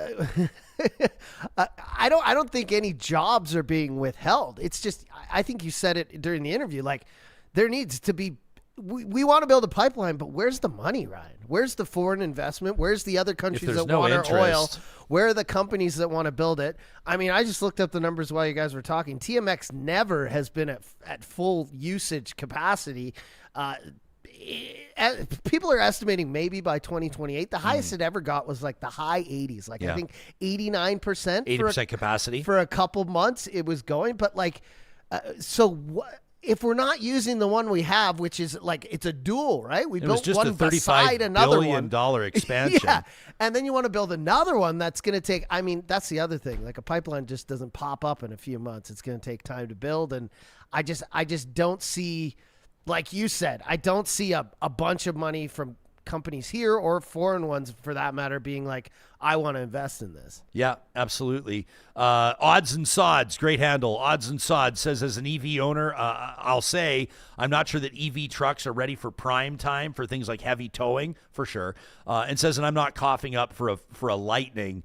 I don't think any jobs are being withheld. It's just, I think you said it during the interview, like there needs to be we want to build a pipeline, but where's the money, Ryan? Where's the foreign investment? Where's the other countries that want our oil? Where are the companies that want to build it? I mean, I just looked up the numbers while you guys were talking. TMX never has been at full usage capacity. People are estimating maybe by 2028. The highest it ever got was like the high 80s. Like I think 89%.
80% capacity.
For a couple months it was going. But like, so what? If we're not using the one we have, which is like, it's a dual, right? We built one beside another one.
$35 billion expansion.
Yeah. And then you want to build another one that's going to take, I mean, that's the other thing. Like a pipeline just doesn't pop up in a few months. It's going to take time to build. And I just don't see, like you said, I don't see a bunch of money from companies here or foreign ones for that matter being like, I want to invest in this.
Yeah, absolutely. Odds and Sods, great handle. Odds and Sods says, as an EV owner, I'll say I'm not sure that EV trucks are ready for prime time for things like heavy towing, for sure. And says, and I'm not coughing up for a Lightning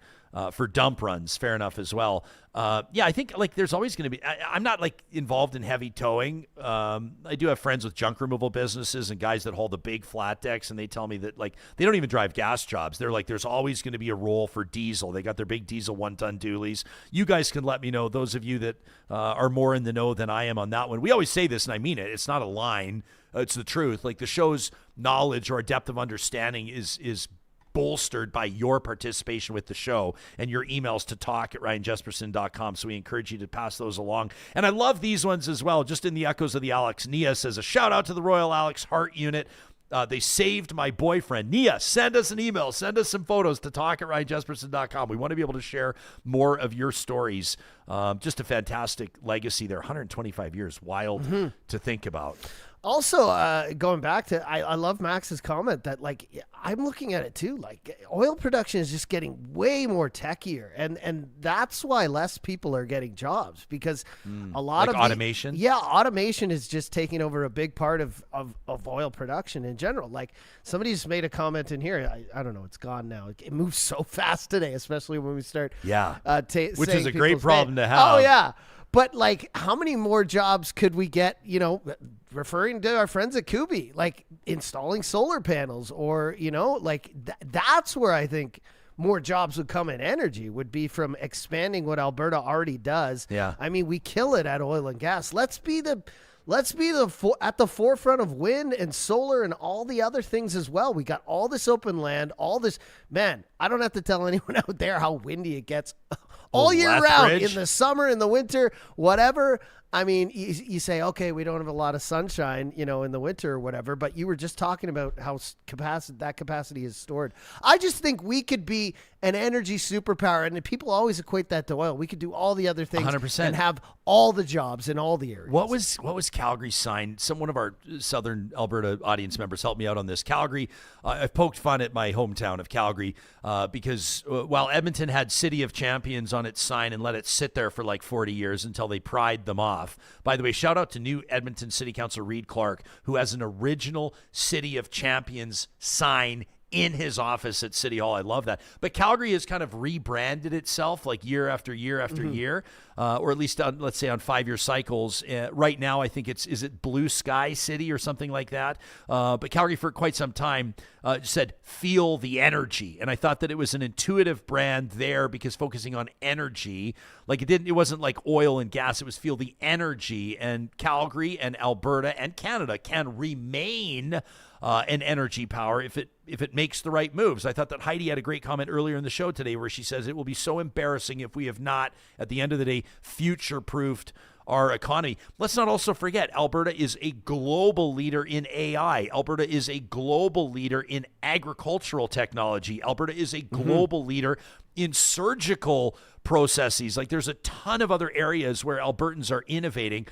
for dump runs. Fair enough as well. Yeah, I think like there's always going to be, I'm not like involved in heavy towing. I do have friends with junk removal businesses and guys that haul the big flat decks, and they tell me that like they don't even drive gas jobs. They're like, there's always going to be a role for diesel. They got their big diesel 1-ton dualies. You guys can let me know, those of you that are more in the know than I am on that one. We always say this, and I mean it. It's not a line. It's the truth. Like the show's knowledge or depth of understanding is bolstered by your participation with the show and your emails to talk@ryanjespersen.com. So we encourage you to pass those along. And I love these ones as well. Just in the echoes of the Alex, Nia says, a shout out to the Royal Alex Heart Unit. They saved my boyfriend. Nia, send us an email. Send us some photos to talk@ryanjespersen.com. We want to be able to share more of your stories. Just a fantastic legacy there. 125 years. Wild to think about.
Also, going back to, I love Max's comment that, like, I'm looking at it too. Like, oil production is just getting way more techier, and that's why less people are getting jobs, because a lot
like
of
automation.
Automation is just taking over a big part of oil production in general. Like, somebody just made a comment in here. I don't know. It's gone now. It moves so fast today, especially when we start.
Yeah.
Which
is a great problem to have.
Oh yeah. But, like, how many more jobs could we get, you know, referring to our friends at Kubi, like installing solar panels or, you know, like that's where I think more jobs would come in energy, would be from expanding what Alberta already does.
Yeah.
I mean, we kill it at oil and gas. Let's be at the forefront of wind and solar and all the other things as well. We got all this open land, all this, man, I don't have to tell anyone out there how windy it gets all year round, in the summer, in the winter, whatever. I mean, you say, okay, we don't have a lot of sunshine, you know, in the winter or whatever, but you were just talking about how capacity is stored. I just think we could be an energy superpower, and people always equate that to oil. We could do all the other things
100%.
and have all the jobs in all the areas.
What was Calgary's sign? One of our Southern Alberta audience members helped me out on this. Calgary, I've poked fun at my hometown of Calgary because while Edmonton had City of Champions on its sign and let it sit there for like 40 years until they pried them off. By the way, shout out to new Edmonton City Councilor Reed Clark, who has an original City of Champions sign in his office at City Hall. I love that. But Calgary has kind of rebranded itself like year after year after year, or at least on, let's say on 5-year cycles. Right now, I think is it Blue Sky City or something like that? But Calgary for quite some time said, feel the energy. And I thought that it was an intuitive brand there because focusing on energy, like it wasn't like oil and gas, it was feel the energy. And Calgary and Alberta and Canada can remain an energy power if it makes the right moves. I thought that Heidi had a great comment earlier in the show today where she says it will be so embarrassing if we have not, at the end of the day, future-proofed our economy. Let's not also forget, Alberta is a global leader in AI. Alberta is a global leader in agricultural technology. Alberta is a global leader in surgical processes. Like there's a ton of other areas where Albertans are innovating.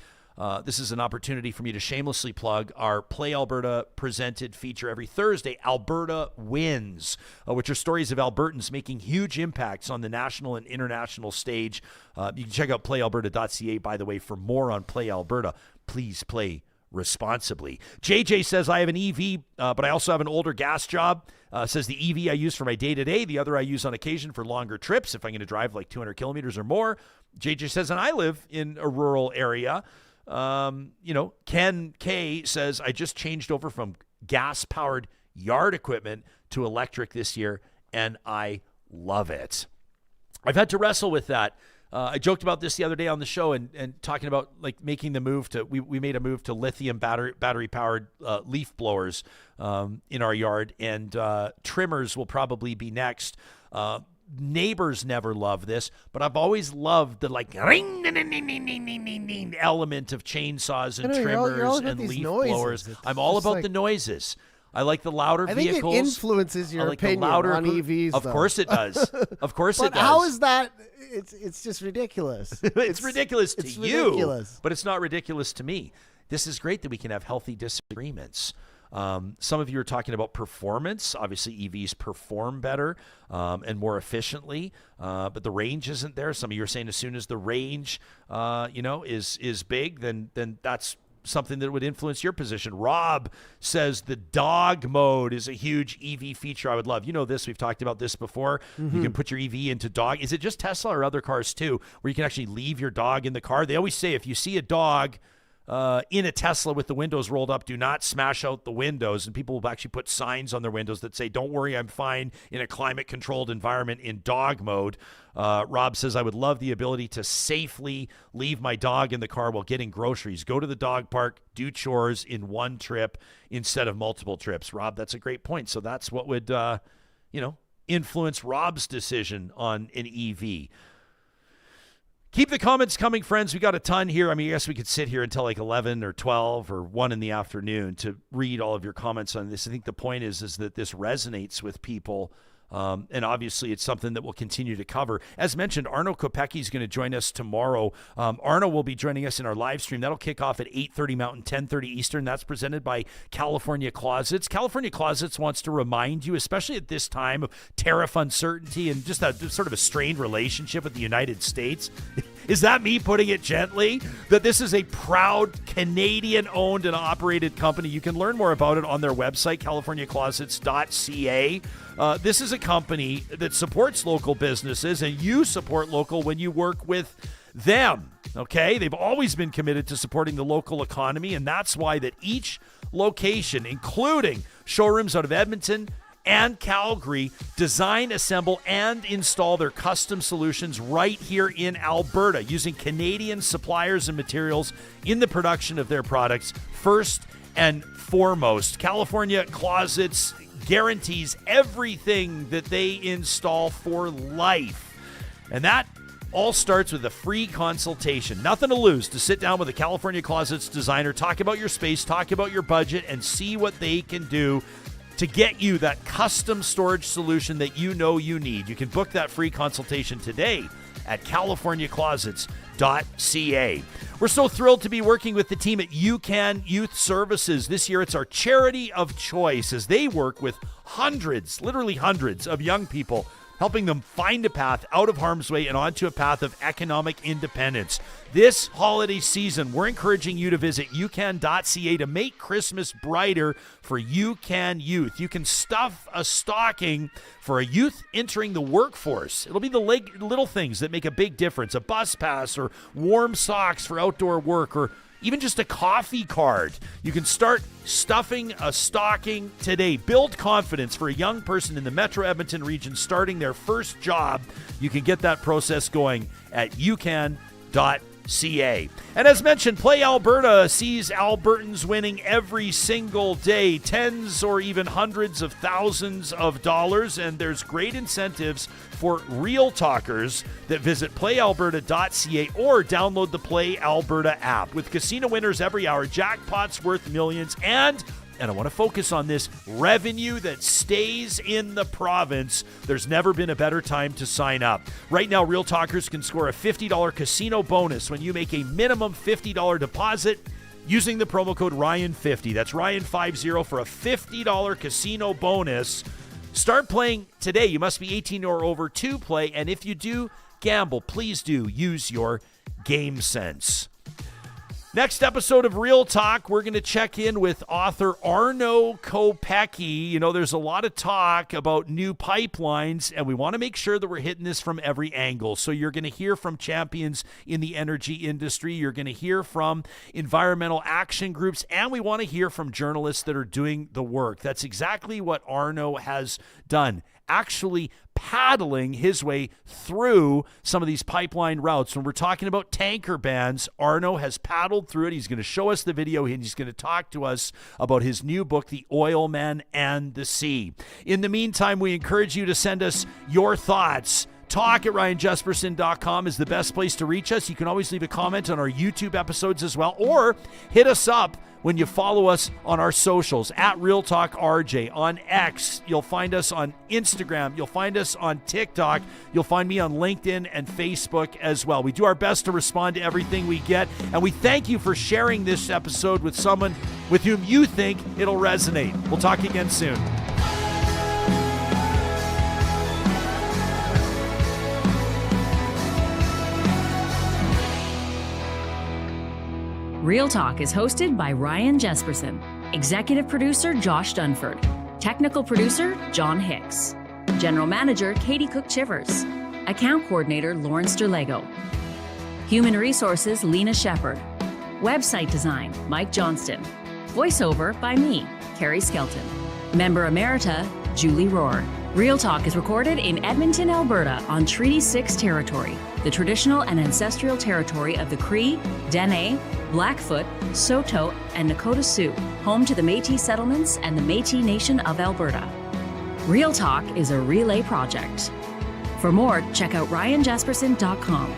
This is an opportunity for me to shamelessly plug our Play Alberta presented feature every Thursday, Alberta Wins, which are stories of Albertans making huge impacts on the national and international stage. You can check out playalberta.ca, by the way, for more on Play Alberta. Please play responsibly. JJ says, I have an EV, but I also have an older gas job. Says the EV I use for my day-to-day, the other I use on occasion for longer trips if I'm going to drive like 200 kilometers or more. JJ says, and I live in a rural area. Ken K says, I just changed over from gas-powered yard equipment to electric this year, and I love it. I've had to wrestle with that. I joked about this the other day on the show and talking about like making the move to, we made a move to lithium battery-powered leaf blowers in our yard, and trimmers will probably be next. Neighbors never love this, but I've always loved the like ring, ding, ding, ding, ding, ding, ding, ding element of chainsaws and trimmers and leaf blowers. I'm all about the noises. I like the louder vehicles.
I think it influences your opinion on EVs.
Of course it does. Of course it does.
How is that? It's just ridiculous.
It's ridiculous to you, but it's not ridiculous to me. This is great that we can have healthy disagreements. Some of you are talking about performance. Obviously, EVs perform better and more efficiently, but the range isn't there. Some of you are saying as soon as the range, is big, then that's something that would influence your position. Rob says the dog mode is a huge EV feature I would love. You know this. We've talked about this before. Mm-hmm. You can put your EV into dog. Is it just Tesla or other cars too, where you can actually leave your dog in the car? They always say if you see a dog in a Tesla with the windows rolled up, do not smash out the windows. And people will actually put signs on their windows that say, don't worry, I'm fine in a climate-controlled environment in dog mode. Rob says, I would love the ability to safely leave my dog in the car while getting groceries. Go to the dog park, do chores in one trip instead of multiple trips. Rob, that's a great point. So that's what would, influence Rob's decision on an EV. Keep the comments coming, friends. We got a ton here. I mean, I guess we could sit here until like 11 or 12 or 1 in the afternoon to read all of your comments on this. I think the point is that this resonates with people. And obviously, it's something that we'll continue to cover. As mentioned, Arno Kopecky is going to join us tomorrow. Arno will be joining us in our live stream. That'll kick off at 8:30 Mountain, 10:30 Eastern. That's presented by California Closets. California Closets wants to remind you, especially at this time of tariff uncertainty and just that sort of a strained relationship with the United States. Is that me putting it gently? That this is a proud Canadian-owned and operated company. You can learn more about it on their website, californiaclosets.ca. This is a company that supports local businesses, and you support local when you work with them, okay? They've always been committed to supporting the local economy, and that's why that each location, including showrooms out of Edmonton and Calgary, design, assemble, and install their custom solutions right here in Alberta using Canadian suppliers and materials in the production of their products. First and foremost, California Closets guarantees everything that they install for life. And that all starts with a free consultation. Nothing to lose to sit down with a California Closets designer, talk about your space, talk about your budget, and see what they can do to get you that custom storage solution that you know you need. You can book that free consultation today at californiaclosets.ca. We're so thrilled to be working with the team at UCAN Youth Services. This year, it's our charity of choice as they work with hundreds, literally hundreds of young people, helping them find a path out of harm's way and onto a path of economic independence. This holiday season, we're encouraging you to visit ucan.ca to make Christmas brighter for UCAN Youth. You can stuff a stocking for a youth entering the workforce. It'll be the little things that make a big difference. A bus pass or warm socks for outdoor work, or even just a coffee card. You can start stuffing a stocking today. Build confidence for a young person in the Metro Edmonton region starting their first job. You can get that process going at ucan.ca. And as mentioned, Play Alberta sees Albertans winning every single day, tens or even hundreds of thousands of dollars, and there's great incentives for real talkers that visit playalberta.ca or download the Play Alberta app. With casino winners every hour, jackpots worth millions, and I want to focus on this, revenue that stays in the province. There's never been a better time to sign up. Right now, Real Talkers can score a $50 casino bonus when you make a minimum $50 deposit using the promo code Ryan50. That's Ryan50 for a $50 casino bonus. Start playing today. You must be 18 or over to play, and if you do gamble, please do use your game sense. Next episode of Real Talk, we're going to check in with author Arno Kopecky. You know, there's a lot of talk about new pipelines, and we want to make sure that we're hitting this from every angle. So you're going to hear from champions in the energy industry. You're going to hear from environmental action groups, and we want to hear from journalists that are doing the work. That's exactly what Arno has done, actually paddling his way through some of these pipeline routes. When we're talking about tanker bans, Arno has paddled through it. He's going to show us the video, and he's going to talk to us about his new book, The Oil Man and the Sea. In the meantime, we encourage you to send us your thoughts. Talk@RyanJespersen.com is the best place to reach us. You can always leave a comment on our YouTube episodes as well, or hit us up when you follow us on our socials, @RealTalkRJ on X. You'll find us on Instagram. You'll find us on TikTok. You'll find me on LinkedIn and Facebook as well. We do our best to respond to everything we get, and we thank you for sharing this episode with someone with whom you think it'll resonate. We'll talk again soon.
Real Talk is hosted by Ryan Jespersen, executive producer Josh Dunford, technical producer John Hicks, general manager Katie Cook-Chivers, account coordinator Lawrence Derlego, human resources Lena Shepard, website design Mike Johnston, voiceover by me, Carrie Skelton, member emerita Julie Rohr. Real Talk is recorded in Edmonton, Alberta on Treaty 6 territory, the traditional and ancestral territory of the Cree, Dene, Blackfoot, Saulteaux, and Nakota Sioux, home to the Métis settlements and the Métis Nation of Alberta. Real Talk is a relay project. For more, check out RyanJespersen.com.